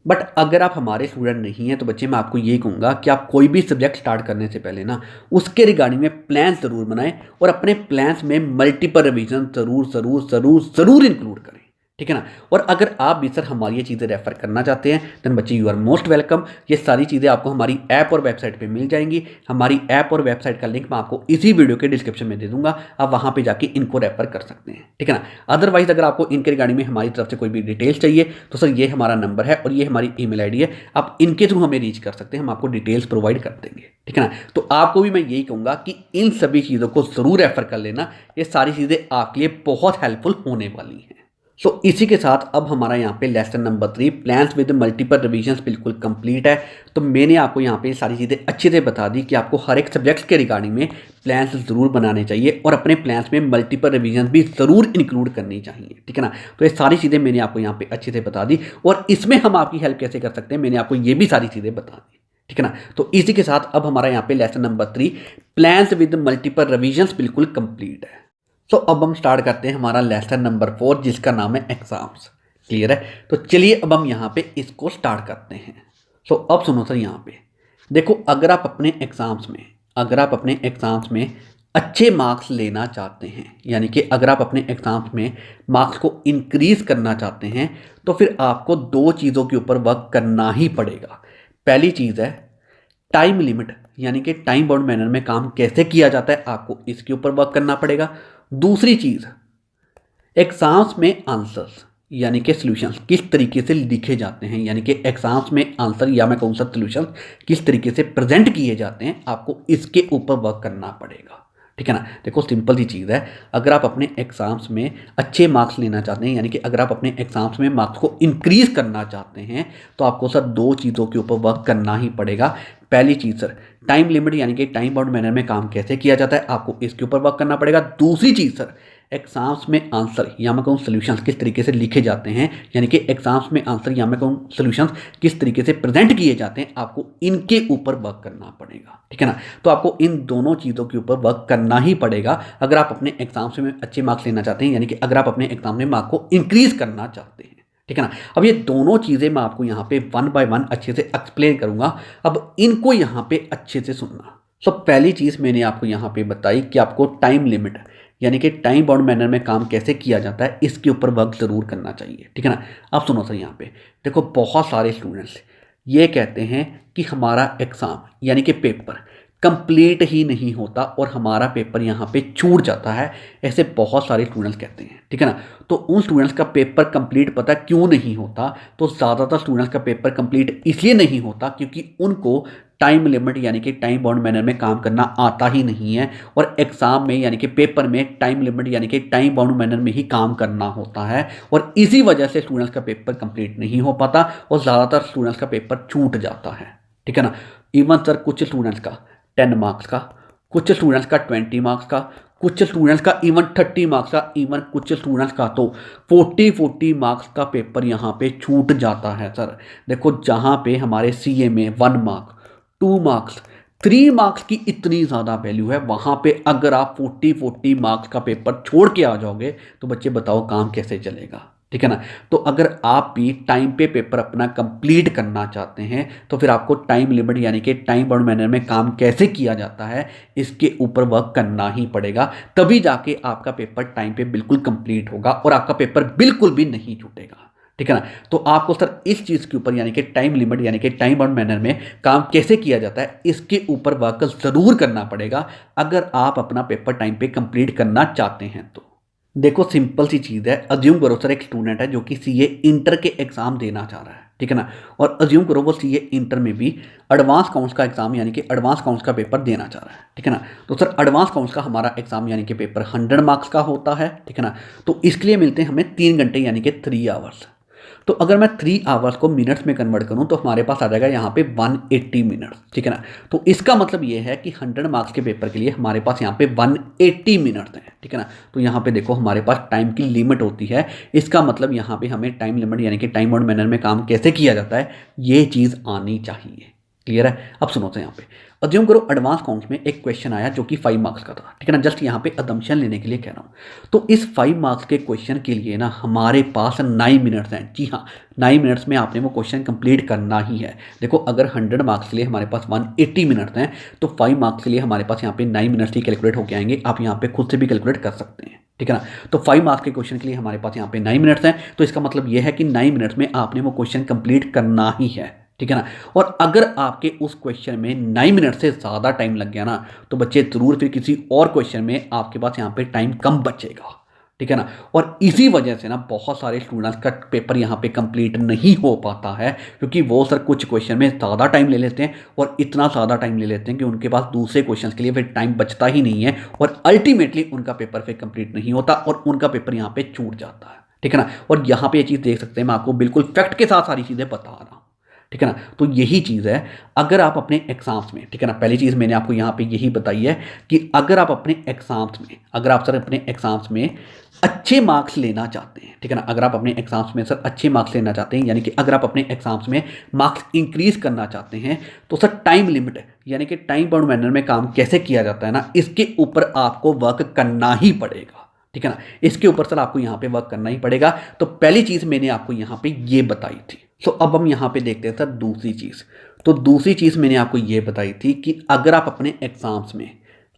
बट अगर आप हमारे स्टूडेंट नहीं हैं तो बच्चे मैं आपको ये कहूँगा कि आप कोई भी सब्जेक्ट स्टार्ट करने से पहले ना उसके रिगार्डिंग में प्लान ज़रूर बनाएं और अपने प्लान्स में मल्टीपल रिवीजन ज़रूर ज़रूर ज़रूर ज़रूर इंक्लूड करें, ठीक है ना। और अगर आप भी सर हमारी ये चीज़ें रेफर करना चाहते हैं देन बच्चे यू आर मोस्ट वेलकम। ये सारी चीज़ें आपको हमारी ऐप और वेबसाइट पे मिल जाएंगी। हमारी ऐप और वेबसाइट का लिंक मैं आपको इसी वीडियो के डिस्क्रिप्शन में दे दूंगा, आप वहाँ पे जाके इनको रेफर कर सकते हैं, ठीक है ना। अदरवाइज अगर आपको इनके रिगार्डिंग में हमारी तरफ से कोई भी डिटेल्स चाहिए तो सर ये हमारा नंबर है और ये हमारी ईमेल आईडी है, आप इनके थ्रू हमें रीच कर सकते हैं, हम आपको डिटेल्स प्रोवाइड कर देंगे, ठीक है ना। तो आपको भी मैं यही कहूँगा कि इन सभी चीज़ों को ज़रूर रेफर कर लेना, ये सारी चीज़ें आपके लिए बहुत हेल्पफुल होने वाली हैं। सो इसी के साथ अब हमारा यहाँ पे lesson number 3 plans with multiple revisions बिल्कुल कंप्लीट है। तो मैंने आपको यहाँ पे सारी चीज़ें अच्छे से बता दी कि आपको हर एक सब्जेक्ट्स के रिगार्डिंग में प्लान्स ज़रूर बनाने चाहिए और अपने प्लान्स में मल्टीपल रिवीजन्स भी ज़रूर इंक्लूड करनी चाहिए, ठीक है ना। तो ये सारी चीज़ें मैंने आपको यहाँ पे अच्छे से बता दी और इसमें हम आपकी हेल्प कैसे कर सकते हैं मैंने आपको ये भी सारी चीज़ें बता दी, ठीक है ना। तो इसी के साथ अब हमारा यहाँ पे lesson number 3 plans with multiple revisions बिल्कुल कंप्लीट है। तो अब हम स्टार्ट करते हैं हमारा लेसन नंबर 4 जिसका नाम है एग्जाम्स। क्लियर है, तो चलिए अब हम यहाँ पे इसको स्टार्ट करते हैं। तो अब सुनो सर, यहाँ पे देखो, अगर आप अपने एग्ज़ाम्स में अच्छे मार्क्स लेना चाहते हैं, यानी कि अगर आप अपने एग्ज़ाम्स में मार्क्स को इंक्रीज़ करना चाहते हैं तो फिर आपको 2 चीज़ों के ऊपर वर्क करना ही पड़ेगा। पहली चीज़ है टाइम लिमिट, यानी कि टाइम बाउंड मैनर में काम कैसे किया जाता है, आपको इसके ऊपर वर्क करना पड़ेगा। दूसरी चीज़, एग्जाम्स में आंसर्स यानी कि सॉल्यूशंस किस तरीके से लिखे जाते हैं, यानी कि एग्जाम्स में आंसर या मैं कहूँ सब सॉल्यूशंस किस तरीके से प्रेजेंट किए जाते हैं, आपको इसके ऊपर वर्क करना पड़ेगा, ठीक है ना। देखो सिंपल सी चीज़ है, अगर आप अपने एग्जाम्स में अच्छे मार्क्स लेना चाहते हैं, यानी कि अगर आप अपने एग्जाम्स में मार्क्स को इंक्रीज़ करना चाहते हैं तो आपको सर 2 चीज़ों के ऊपर वर्क करना ही पड़ेगा। पहली चीज़ सर टाइम लिमिट यानी कि टाइम बाउंड मैनर में काम कैसे किया जाता है, आपको इसके ऊपर वर्क करना पड़ेगा। दूसरी चीज़ सर एग्जाम्स में आंसर या मैं कहूँ सॉल्यूशंस किस तरीके से लिखे जाते हैं, यानी कि एग्जाम्स में आंसर या मैं कहूँ सॉल्यूशंस किस तरीके से प्रेजेंट किए जाते हैं, आपको इनके ऊपर वर्क करना पड़ेगा, ठीक है ना। तो आपको इन दोनों चीज़ों के ऊपर वर्क करना ही पड़ेगा अगर आप अपने एग्जाम्स में अच्छे मार्क्स लेना चाहते हैं, यानी कि अगर आप अपने एग्जाम में मार्क्स को इंक्रीज करना चाहते हैं, ठीक है ना। अब ये दोनों चीज़ें मैं आपको यहाँ पे 1 बाय 1 अच्छे से एक्सप्लेन करूँगा, अब इनको यहाँ पे अच्छे से सुनना। पहली चीज़ मैंने आपको यहाँ पे बताई कि आपको टाइम लिमिट यानी कि टाइम बाउंड मैनर में काम कैसे किया जाता है, इसके ऊपर वर्क ज़रूर करना चाहिए, ठीक है ना। अब सुनो सर, यहाँ पे देखो बहुत सारे स्टूडेंट्स ये कहते हैं कि हमारा एग्ज़ाम यानी कि पेपर कंप्लीट ही नहीं होता और हमारा पेपर यहाँ पे छूट जाता है, ऐसे बहुत सारे स्टूडेंट्स कहते हैं, ठीक है ना। तो उन स्टूडेंट्स का पेपर कंप्लीट पता क्यों नहीं होता, तो ज़्यादातर स्टूडेंट्स का पेपर कंप्लीट इसलिए नहीं होता क्योंकि उनको टाइम लिमिट यानी कि टाइम बाउंड मैनर में काम करना आता ही नहीं है और एग्ज़ाम में यानी कि पेपर में टाइम लिमिट यानी कि टाइम बाउंड मैनर में ही काम करना होता है और इसी वजह से स्टूडेंट्स का पेपर कंप्लीट नहीं हो पाता और ज़्यादातर स्टूडेंट्स का पेपर छूट जाता है, ठीक है ना। इवन सर कुछ स्टूडेंट्स का 10 मार्क्स का, कुछ स्टूडेंट्स का 20 मार्क्स का, कुछ स्टूडेंट्स का इवन 30 मार्क्स का, इवन कुछ स्टूडेंट्स का तो 40 मार्क्स का पेपर यहाँ पे छूट जाता है सर। देखो जहाँ पे हमारे सीए में 1 मार्क 2 मार्क्स 3 मार्क्स की इतनी ज़्यादा वैल्यू है, वहाँ पे अगर आप 40 मार्क्स का पेपर छोड़ के आ जाओगे तो बच्चे बताओ काम कैसे चलेगा, ठीक है ना। तो अगर आप भी टाइम पे पेपर अपना कंप्लीट करना चाहते हैं तो फिर आपको टाइम लिमिट यानी कि टाइम बाउंड मैनर में काम कैसे किया जाता है इसके ऊपर वर्क करना ही पड़ेगा, तभी जाके आपका पेपर टाइम पे बिल्कुल कंप्लीट होगा और आपका पेपर बिल्कुल भी नहीं छूटेगा, ठीक है ना। तो आपको सर इस चीज़ के ऊपर यानी कि टाइम लिमिट यानी कि टाइम बाउंड मैनर में काम कैसे किया जाता है इसके ऊपर वर्क ज़रूर करना पड़ेगा अगर आप अपना पेपर टाइम पे कंप्लीट करना चाहते हैं तो। देखो सिंपल सी चीज़ है, अज्यूम करो सर एक स्टूडेंट है जो कि सीए इंटर के एग्ज़ाम देना चाह रहा है, ठीक है ना। और अज्यूम करो वो सीए इंटर में भी एडवांस काउंट्स का एग्जाम यानी कि एडवांस काउंट्स का पेपर देना चाह रहा है, ठीक है ना। तो सर एडवांस काउंट्स का हमारा एग्जाम यानी कि पेपर 100 मार्क्स का होता है, ठीक है ना। तो इसके लिए मिलते हैं हमें 3 घंटे यानी कि 3 आवर्स। तो अगर मैं 3 आवर्स को मिनट्स में कन्वर्ट करूं तो हमारे पास आ जाएगा यहाँ पे 180 मिनट्स, ठीक है ना। तो इसका मतलब ये है कि 100 मार्क्स के पेपर के लिए हमारे पास यहाँ पे 180 मिनट्स हैं, ठीक है ना। तो यहाँ पे देखो हमारे पास टाइम की लिमिट होती है। इसका मतलब यहाँ पे हमें टाइम लिमिट यानी कि टाइम बाउंड मैनर में काम कैसे किया जाता है ये चीज़ आनी चाहिए। क्लियर है। अब सुनो तो यहाँ पे अज्यूम करो एडवांस काउंट्स में एक क्वेश्चन आया जो कि 5 मार्क्स का था, ठीक है ना। जस्ट यहाँ पे अदम्पशन लेने के लिए कह रहा हूँ। तो इस 5 मार्क्स के क्वेश्चन के लिए ना हमारे पास 9 मिनट्स हैं। जी हाँ, 9 मिनट्स में आपने वो क्वेश्चन कंप्लीट करना ही है। देखो अगर 100 मार्क्स के लिए हमारे पास 180 मिनट्स हैं तो 5 मार्क्स के लिए हमारे पास यहाँ पे 9 मिनट्स ही कैलकुलेट होकर आएंगे। आप यहाँ पे खुद से भी कैलकुलेट कर सकते हैं, ठीक है ना। तो 5 मार्क्स के क्वेश्चन के लिए हमारे पास यहाँ पे 9 मिनट्स हैं। तो इसका मतलब ये है कि 9 मिनट्स में आपने वो क्वेश्चन कंप्लीट करना ही है, ठीक है ना। और अगर आपके उस क्वेश्चन में 9 मिनट से ज़्यादा टाइम लग गया ना तो बच्चे ज़रूर फिर किसी और क्वेश्चन में आपके पास यहाँ पे टाइम कम बचेगा, ठीक है ना। और इसी वजह से ना बहुत सारे स्टूडेंट्स का पेपर यहाँ पे कंप्लीट नहीं हो पाता है क्योंकि वो सर कुछ क्वेश्चन में ज़्यादा टाइम ले लेते हैं और इतना ज़्यादा टाइम ले लेते हैं कि उनके पास दूसरे क्वेश्चन के लिए फिर टाइम बचता ही नहीं है और अल्टीमेटली उनका पेपर फिर कंप्लीट नहीं होता और उनका पेपर यहाँ पे छूट जाता है, ठीक है ना। और यहाँ पे ये चीज़ देख सकते हैं, मैं आपको बिल्कुल फैक्ट के साथ सारी चीज़ें बता रहा हूँ, ठीक है ना। तो यही चीज़ है अगर आप अपने एग्जाम्स में, ठीक है ना, पहली चीज़ मैंने आपको यहाँ पे यही बताई है कि अगर आप अपने एग्जाम्स में, अगर आप सर अपने एग्जाम्स में अच्छे मार्क्स लेना चाहते हैं, ठीक है ना, अगर आप अपने एग्जाम्स में सर अच्छे मार्क्स लेना चाहते हैं यानी कि अगर आप अपने एग्जाम्स में मार्क्स इंक्रीज करना चाहते हैं तो सर टाइम लिमिट यानी कि टाइम बाउंड मैनर में काम कैसे किया जाता है ना, इसके ऊपर आपको वर्क करना ही पड़ेगा, ठीक है ना। इसके ऊपर सर आपको यहाँ पे वर्क करना ही पड़ेगा। तो पहली चीज़ मैंने आपको यहाँ पे ये बताई थी। तो अब हम यहाँ पे देखते हैं सर दूसरी चीज़। तो दूसरी चीज़ मैंने आपको ये बताई थी कि अगर आप अपने एग्जाम्स में,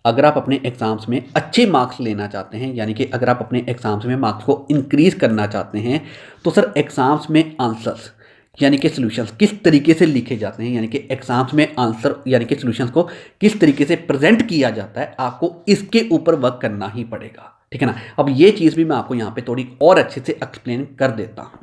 अगर आप अपने एग्जाम्स में अच्छे मार्क्स लेना चाहते हैं यानी कि अगर आप अपने एग्जाम्स में मार्क्स को इंक्रीज करना चाहते हैं तो सर एग्जाम्स में आंसर्स यानी कि सॉल्यूशंस किस तरीके से लिखे जाते हैं यानी कि एग्जाम्स में आंसर यानी कि सॉल्यूशंस को किस तरीके से प्रेजेंट किया जाता है, आपको इसके ऊपर वर्क करना ही पड़ेगा, ठीक है ना। अब ये चीज़ भी मैं आपको यहाँ पे थोड़ी और अच्छे से एक्सप्लेन कर देता हूँ।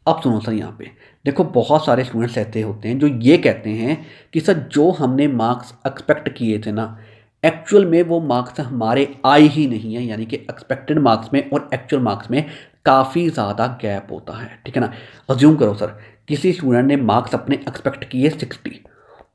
अब सुनो सर, यहाँ पे देखो बहुत सारे स्टूडेंट्स ऐसे होते हैं जो ये कहते हैं कि सर जो हमने मार्क्स एक्सपेक्ट किए थे ना एक्चुअल में वो मार्क्स हमारे आए ही नहीं है, यानी कि एक्सपेक्टेड मार्क्स में और एक्चुअल मार्क्स में काफ़ी ज़्यादा गैप होता है, ठीक है ना। अज्यूम करो सर किसी स्टूडेंट ने मार्क्स अपने एक्सपेक्ट किए 60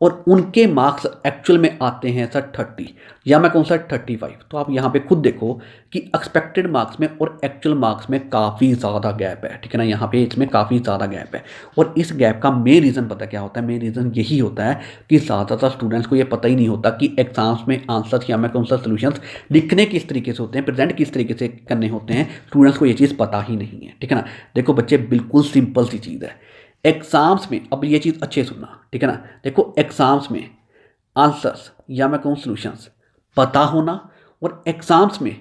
और उनके मार्क्स एक्चुअल में आते हैं सर 30 या मैं कहूँ सर 35। तो आप यहाँ पे खुद देखो कि एक्सपेक्टेड मार्क्स में और एक्चुअल मार्क्स में काफ़ी ज़्यादा गैप है, ठीक है ना। यहाँ पे इसमें काफ़ी ज़्यादा गैप है और इस गैप का मेन रीज़न पता क्या होता है? मेन रीज़न यही होता है कि ज़्यादातर स्टूडेंट्स को ये पता ही नहीं होता कि एग्जाम्स में आंसर्स या मैं कहूँ सर सोल्यूशंस लिखने किस तरीके से होते हैं, प्रेजेंट किस तरीके से करने होते हैं। स्टूडेंट्स को ये चीज़ पता ही नहीं है, ठीक है ना। देखो बच्चे बिल्कुल सिंपल सी चीज़ है एग्जाम्स में, अब ये चीज़ अच्छे सुनना, ठीक है ना। देखो एग्जाम्स में आंसर्स या मैं कहूँ सॉल्यूशंस पता होना और एग्जाम्स में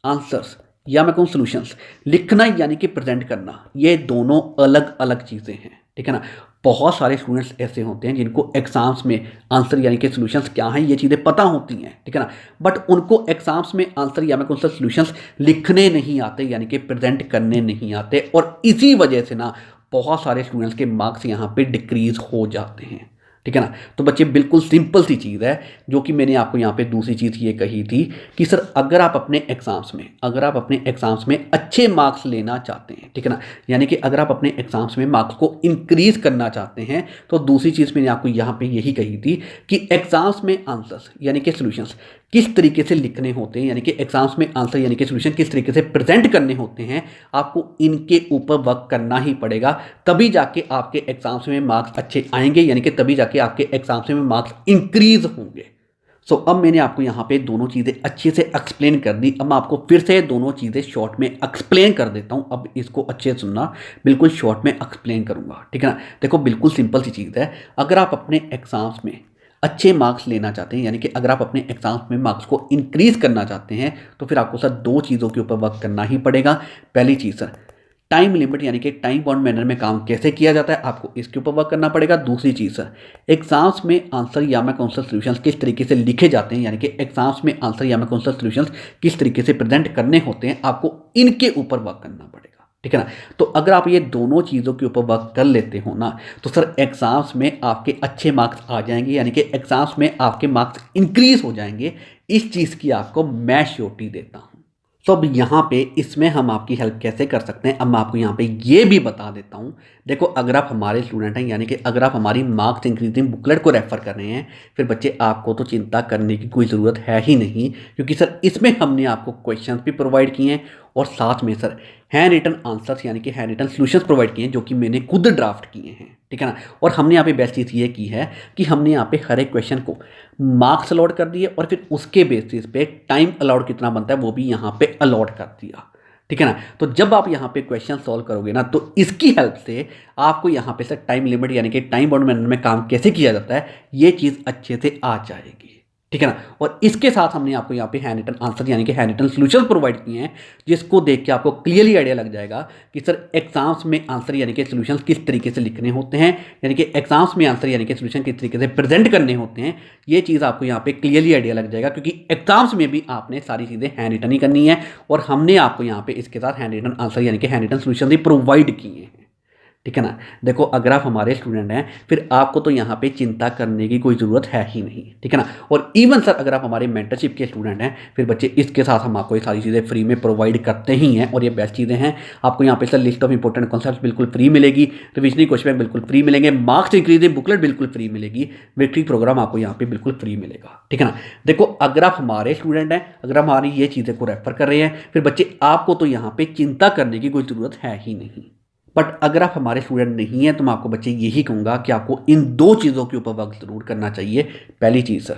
आंसर्स या मैं कहूँ सॉल्यूशंस लिखना यानी कि प्रेजेंट करना, ये दोनों अलग अलग चीज़ें हैं, ठीक है ना। बहुत सारे स्टूडेंट्स ऐसे होते हैं जिनको एग्जाम्स में आंसर यानी कि सॉल्यूशंस क्या हैं ये चीज़ें पता होती हैं, ठीक है ना, बट उनको एग्जाम्स में आंसर या मैं कहूँ सर सॉल्यूशंस लिखने नहीं आते यानी कि प्रेजेंट करने नहीं आते और इसी वजह से ना बहुत सारे स्टूडेंट्स के मार्क्स यहाँ पे डिक्रीज हो जाते हैं, ठीक है ना। तो बच्चे बिल्कुल सिंपल सी चीज़ है जो कि मैंने आपको यहाँ पे दूसरी चीज़ ये कही थी कि सर अगर आप अपने एग्जाम्स में, अगर आप अपने एग्जाम्स में अच्छे मार्क्स लेना चाहते हैं, ठीक है ना, यानी कि अगर आप अपने एग्जाम्स में मार्क्स को इंक्रीज करना चाहते हैं तो दूसरी चीज़ मैंने आपको यहाँ पे यही कही थी कि एग्जाम्स में आंसर्स यानी कि सॉल्यूशंस किस तरीके से लिखने होते हैं, यानी कि एग्जाम्स में आंसर यानी कि सॉल्यूशन किस तरीके से प्रेजेंट करने होते हैं, आपको इनके ऊपर वर्क करना ही पड़ेगा। तभी जाके आपके एग्जाम्स में मार्क्स अच्छे आएंगे यानी कि तभी जाके आपके एग्जाम्स में मार्क्स इंक्रीज होंगे। सो अब मैंने आपको यहाँ पे दोनों चीज़ें अच्छे से एक्सप्लेन कर दी। अब मैं आपको फिर से दोनों चीज़ें शॉर्ट में एक्सप्लेन कर देता हूँ। अब इसको अच्छे से सुनना, बिल्कुल शॉर्ट में एक्सप्लेन करूँगा, ठीक है ना। देखो बिल्कुल सिंपल सी चीज़ है, अगर आप अपने एग्जाम्स में अच्छे मार्क्स लेना चाहते हैं यानी कि अगर आप अपने एग्जाम्स में मार्क्स को इंक्रीज करना चाहते हैं तो फिर आपको सर दो चीज़ों के ऊपर वर्क करना ही पड़ेगा। पहली चीज़ सर टाइम लिमिट यानी कि टाइम बाउंड मैनर में काम कैसे किया जाता है, आपको इसके ऊपर वर्क करना पड़ेगा। दूसरी चीज़ सर एग्जाम्स में आंसर या मैं कौन सा सॉल्यूशंस किस तरीके से लिखे जाते हैं यानी कि एग्जाम्स में आंसर या मैं कौन सा सॉल्यूशंस किस तरीके से प्रेजेंट करने होते हैं, आपको इनके ऊपर वर्क करना पड़ेगा, ठीक है ना। तो अगर आप ये दोनों चीज़ों के ऊपर वर्क कर लेते हो ना, तो सर एग्ज़ाम्स में आपके अच्छे मार्क्स आ जाएंगे, यानी कि एग्ज़ाम्स में आपके मार्क्स इंक्रीज हो जाएंगे। इस चीज़ की आपको मैं श्योरिटी देता हूँ। तो अब यहाँ पे इसमें हम आपकी हेल्प कैसे कर सकते हैं, अब मैं आपको यहाँ पे ये भी बता देता हूँ। देखो, अगर आप हमारे स्टूडेंट हैं, यानी कि अगर आप हमारी मार्क्स इंक्रीजिंग बुकलेट को रेफर कर रहे हैं, फिर बच्चे आपको तो चिंता करने की कोई ज़रूरत है ही नहीं, क्योंकि सर इसमें हमने आपको क्वेश्चंस भी प्रोवाइड किए हैं और साथ में सर हैंड रिटन आंसर्स यानी कि हैंड रिटन सॉल्यूशंस प्रोवाइड किए हैं, जो कि मैंने खुद ड्राफ्ट किए हैं। ठीक है ना। और हमने यहाँ पे बेस्ट चीज़ ये की है कि हमने यहाँ पे हर एक क्वेश्चन को मार्क्स अलॉट कर दिए और फिर उसके बेसिस पे टाइम अलाउड कितना बनता है वो भी यहाँ पे अलॉट कर दिया। ठीक है ना। तो जब आप यहाँ पे क्वेश्चन सॉल्व करोगे ना, तो इसकी हेल्प से आपको यहाँ पे सर टाइम लिमिट यानी कि टाइम बाउंड मैनर में काम कैसे किया जाता है ये चीज़ अच्छे से आ जाएगी। ठीक है ना। और इसके साथ हमने आपको यहाँ पे हैंड रिटन आंसर यानी कि हैंड रिटन सॉल्यूशंस प्रोवाइड किए हैं, जिसको देख के आपको क्लियरली आइडिया लग जाएगा कि सर एग्जाम्स में आंसर यानी कि सॉल्यूशंस किस तरीके से लिखने होते हैं, यानी कि एग्जाम्स में आंसर यानी कि सॉल्यूशन किस तरीके से प्रेजेंट करने होते हैं। ये चीज़ आपको यहाँ पे क्लियरली आइडिया लग जाएगा, क्योंकि एग्जाम्स में भी आपने सारी चीज़ें हैंड रिटन ही करनी है और हमने आपको यहाँ पे इसके साथ हैंड रिटन आंसर यानी कि हैंड रिटन सॉल्यूशन ही प्रोवाइड किए हैं। ठीक है ना। देखो, अगर आप हमारे स्टूडेंट हैं फिर आपको तो यहाँ पे चिंता करने की कोई ज़रूरत है ही नहीं। ठीक है ना। और इवन सर अगर आप हमारे मेंटरशिप के स्टूडेंट हैं फिर बच्चे इसके साथ हम आपको ये सारी चीज़ें फ्री में प्रोवाइड करते ही हैं और ये बेस्ट चीज़ें हैं। आपको यहाँ पे sir list of important concepts बिल्कुल फ्री मिलेगी, रिविजनिंग क्वेश्चन बैंक बिल्कुल फ्री मिलेंगे, मार्क्स इंक्रीजिंग बुकलेट बिल्कुल फ्री मिलेगी, विक्ट्री प्रोग्राम आपको यहाँ पे बिल्कुल फ्री मिलेगा। ठीक है ना। देखो, अगर आप हमारे स्टूडेंट हैं, अगर आप हमारी ये चीज़ें को रेफर कर रहे हैं फिर बच्चे आपको तो यहाँ पे चिंता करने की कोई ज़रूरत है ही नहीं। बट अगर आप हमारे स्टूडेंट नहीं हैं तो मैं आपको बच्चे यही कहूँगा कि आपको इन दो चीज़ों के ऊपर वर्क ज़रूर करना चाहिए। पहली चीज़ सर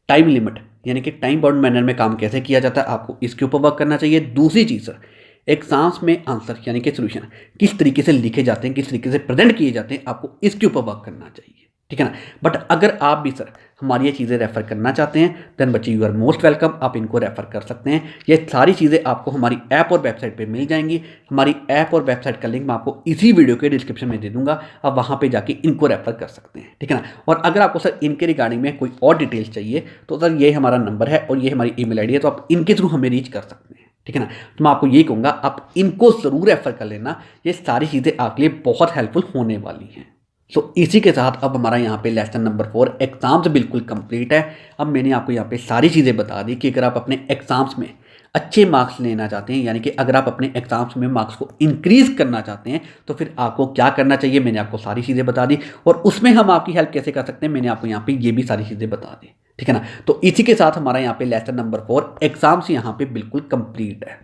टाइम लिमिट यानी कि टाइम बाउंड मैनर में काम कैसे किया जाता है, आपको इसके ऊपर वर्क करना चाहिए। दूसरी चीज़ सर एग्जाम्स में आंसर यानी कि सोल्यूशन किस तरीके से लिखे जाते हैं, किस तरीके से प्रेजेंट किए जाते हैं, आपको इसके ऊपर वर्क करना चाहिए। ठीक है ना। बट अगर आप भी सर हमारी ये चीज़ें रेफ़र करना चाहते हैं देन बच्चे यू आर मोस्ट वेलकम, आप इनको रेफ़र कर सकते हैं। ये सारी चीज़ें आपको हमारी ऐप और वेबसाइट पे मिल जाएंगी। हमारी ऐप और वेबसाइट का लिंक मैं आपको इसी वीडियो के डिस्क्रिप्शन में दे दूंगा, आप वहाँ पे जाके इनको रेफ़र कर सकते हैं। ठीक है ना। और अगर आपको सर इनके रिगार्डिंग में कोई और डिटेल्स चाहिए तो सर ये हमारा नंबर है और ये हमारी ईमेल आईडी है, तो आप इनके थ्रू हमें रीच कर सकते हैं। ठीक है ना। तो मैं आपको यही कहूँगा आप इनको ज़रूर रेफ़र कर लेना, ये सारी चीज़ें आपके लिए बहुत हेल्पफुल होने वाली हैं। तो इसी के साथ अब हमारा यहाँ पे लेसन नंबर 4 एग्ज़ाम्स बिल्कुल कंप्लीट है। अब मैंने आपको यहाँ पे सारी चीज़ें बता दी कि अगर आप अपने एग्ज़ाम्स में अच्छे मार्क्स लेना चाहते हैं, यानी कि अगर आप अपने एग्ज़ाम्स में मार्क्स को इंक्रीज़ करना चाहते हैं तो फिर आपको क्या करना चाहिए, मैंने आपको सारी चीज़ें बता दी। और उसमें हम आपकी हेल्प कैसे कर सकते हैं मैंने आपको यहाँ पर ये भी सारी चीज़ें बता दी। ठीक है ना। तो इसी के साथ हमारा यहाँ पे लेसन नंबर 4 एग्ज़ाम्स यहाँ पे बिल्कुल कंप्लीट है।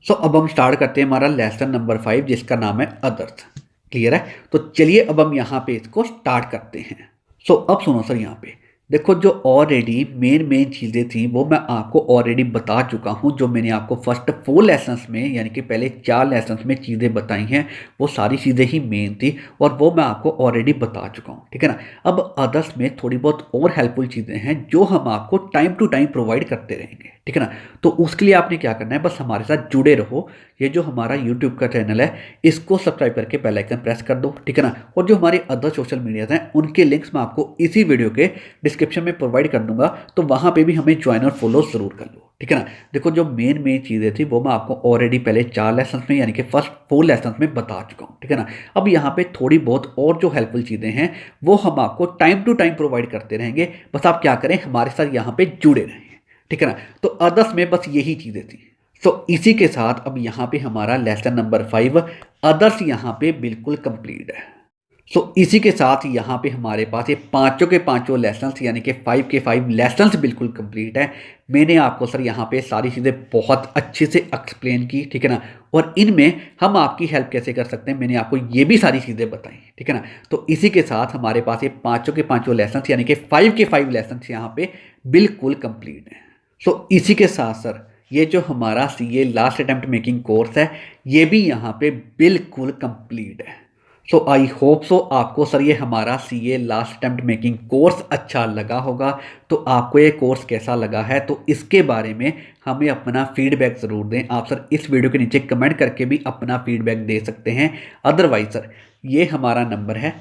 सो अब हम स्टार्ट करते हैं हमारा लेसन नंबर 5 जिसका नाम है अदर्स। क्लियर है। तो चलिए अब हम यहाँ पे इसको स्टार्ट करते हैं। सो अब सुनो सर, यहाँ पे देखो जो ऑलरेडी मेन चीज़ें थी वो मैं आपको ऑलरेडी बता चुका हूँ। जो मैंने आपको फर्स्ट 4 लेसन्स में यानी कि पहले 4 लेसन्स में चीज़ें बताई हैं वो सारी चीज़ें ही मेन थी और वो मैं आपको ऑलरेडी बता चुका हूँ। ठीक है ना। अब अदर्स में थोड़ी बहुत और हेल्पफुल चीज़ें हैं जो हम आपको टाइम टू टाइम प्रोवाइड करते रहेंगे। ठीक है ना। तो उसके लिए आपने क्या करना है, बस हमारे साथ जुड़े रहो। ये जो हमारा यूट्यूब का चैनल है इसको सब्सक्राइब करके बेल आइकन प्रेस कर दो। ठीक है ना। और जो हमारे अदर सोशल मीडियाज हैं उनके लिंक्स मैं आपको इसी वीडियो के डिस्क्रिप्शन में प्रोवाइड कर दूंगा, तो वहाँ पे भी हमें ज्वाइन और फॉलो ज़रूर कर लो। ठीक है ना। देखो जो मेन चीज़ें थी वो मैं आपको ऑलरेडी पहले 4 लेसन में यानी कि फर्स्ट 4 लेसन में बता चुका हूँ। ठीक है ना। अब यहाँ पे थोड़ी बहुत और जो हेल्पफुल चीज़ें हैं वो हम आपको टाइम टू टाइम प्रोवाइड करते रहेंगे, बस आप क्या करें हमारे साथ यहाँ पे जुड़े रहें। ठीक है ना। तो अदर्स में बस यही चीज़ें थी। तो इसी के साथ अब यहाँ पे हमारा लेसन नंबर 5 अदर्स यहाँ पे बिल्कुल कंप्लीट है। सो इसी के साथ यहाँ पे हमारे पास ये पाँचों के पाँचों लेसन्स यानी कि 5 के 5 लेसन्स बिल्कुल कंप्लीट है। मैंने आपको सर यहाँ पे सारी चीज़ें बहुत अच्छे से एक्सप्लेन की। ठीक है ना। और इनमें हम आपकी हेल्प कैसे कर सकते हैं मैंने आपको ये भी सारी चीज़ें बताई। ठीक है ना। तो इसी के साथ हमारे पास ये पाँचों के पाँचों लेसन्स यानी कि 5 के 5 लेसन्स यहाँ पे बिल्कुल कंप्लीट है। सो इसी के साथ सर ये जो हमारा CA last attempt making course है ये भी यहाँ पे बिल्कुल कंप्लीट है। सो आई होप सो आपको सर ये हमारा CA last attempt making course अच्छा लगा होगा। तो आपको ये कोर्स कैसा लगा है तो इसके बारे में हमें अपना फीडबैक ज़रूर दें। आप सर इस वीडियो के नीचे कमेंट करके भी अपना फीडबैक दे सकते हैं। अदरवाइज सर ये हमारा नंबर है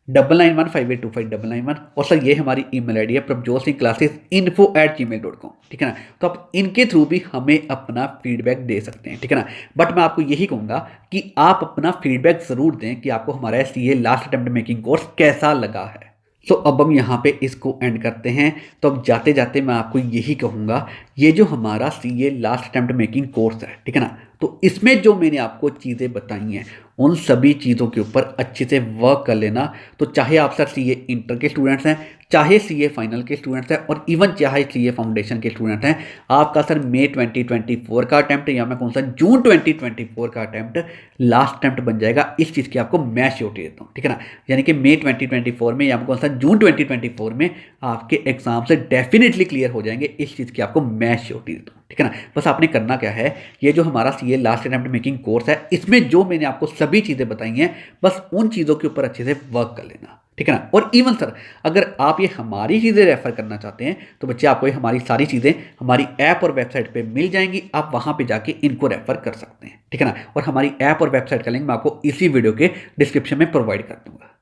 9915825991 और सर ये हमारी ईमेल आईडी है prabjyotsingclassesinfo@gmail.com, ठीक है ना। तो आप इनके थ्रू भी हमें अपना फीडबैक दे सकते हैं, ठीक है ना। बट मैं आपको यही कहूँगा कि आप अपना फीडबैक ज़रूर दें कि आपको हमारा CA last attempt making course कैसा लगा है। सो अब हम यहाँ पे इसको एंड करते हैं। तो अब जाते जाते मैं आपको यही कहूँगा, ये जो हमारा CA last attempt making course है, ठीक है ना, तो इसमें जो मैंने आपको चीज़ें बताई हैं उन सभी चीज़ों के ऊपर अच्छे से वर्क कर लेना। तो चाहे आप सर सीए इंटर के स्टूडेंट्स हैं, चाहे सीए फाइनल के स्टूडेंट्स हैं, और इवन चाहे सीए फाउंडेशन के स्टूडेंट हैं, आपका सर मई 2024 का अटैम्प्ट या मैं कौन सा जून 2024 का अटैम्प्ट लास्ट अटैम्प्ट बन जाएगा। इस चीज़ की आपको मैं श्योरिटी देता हूँ, ठीक है ना। यानी कि मई 2024 में या मैं कौन सा जून 2024 में आपके एग्जाम से डेफिनेटली क्लियर हो जाएंगे। इस चीज़ की आपको मैं श्योरिटी देता हूँ, ठीक है ना। बस आपने करना क्या है, ये जो हमारा CA last attempt making course है, इसमें जो मैंने आपको सभी चीज़ें बताई हैं, बस उन चीज़ों के ऊपर अच्छे से वर्क कर लेना, ठीक है ना। और इवन सर अगर आप ये हमारी चीज़ें रेफर करना चाहते हैं तो बच्चे आपको ये हमारी सारी चीज़ें हमारी ऐप और वेबसाइट पे मिल जाएंगी। आप वहाँ पे जाके इनको रेफर कर सकते हैं, ठीक है ना। और हमारी ऐप और वेबसाइट का लिंक मैं आपको इसी वीडियो के डिस्क्रिप्शन में प्रोवाइड कर दूंगा।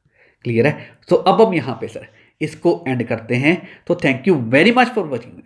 क्लियर है। तो अब हम यहाँ पे सर इसको एंड करते हैं। तो thank you very much for watching this.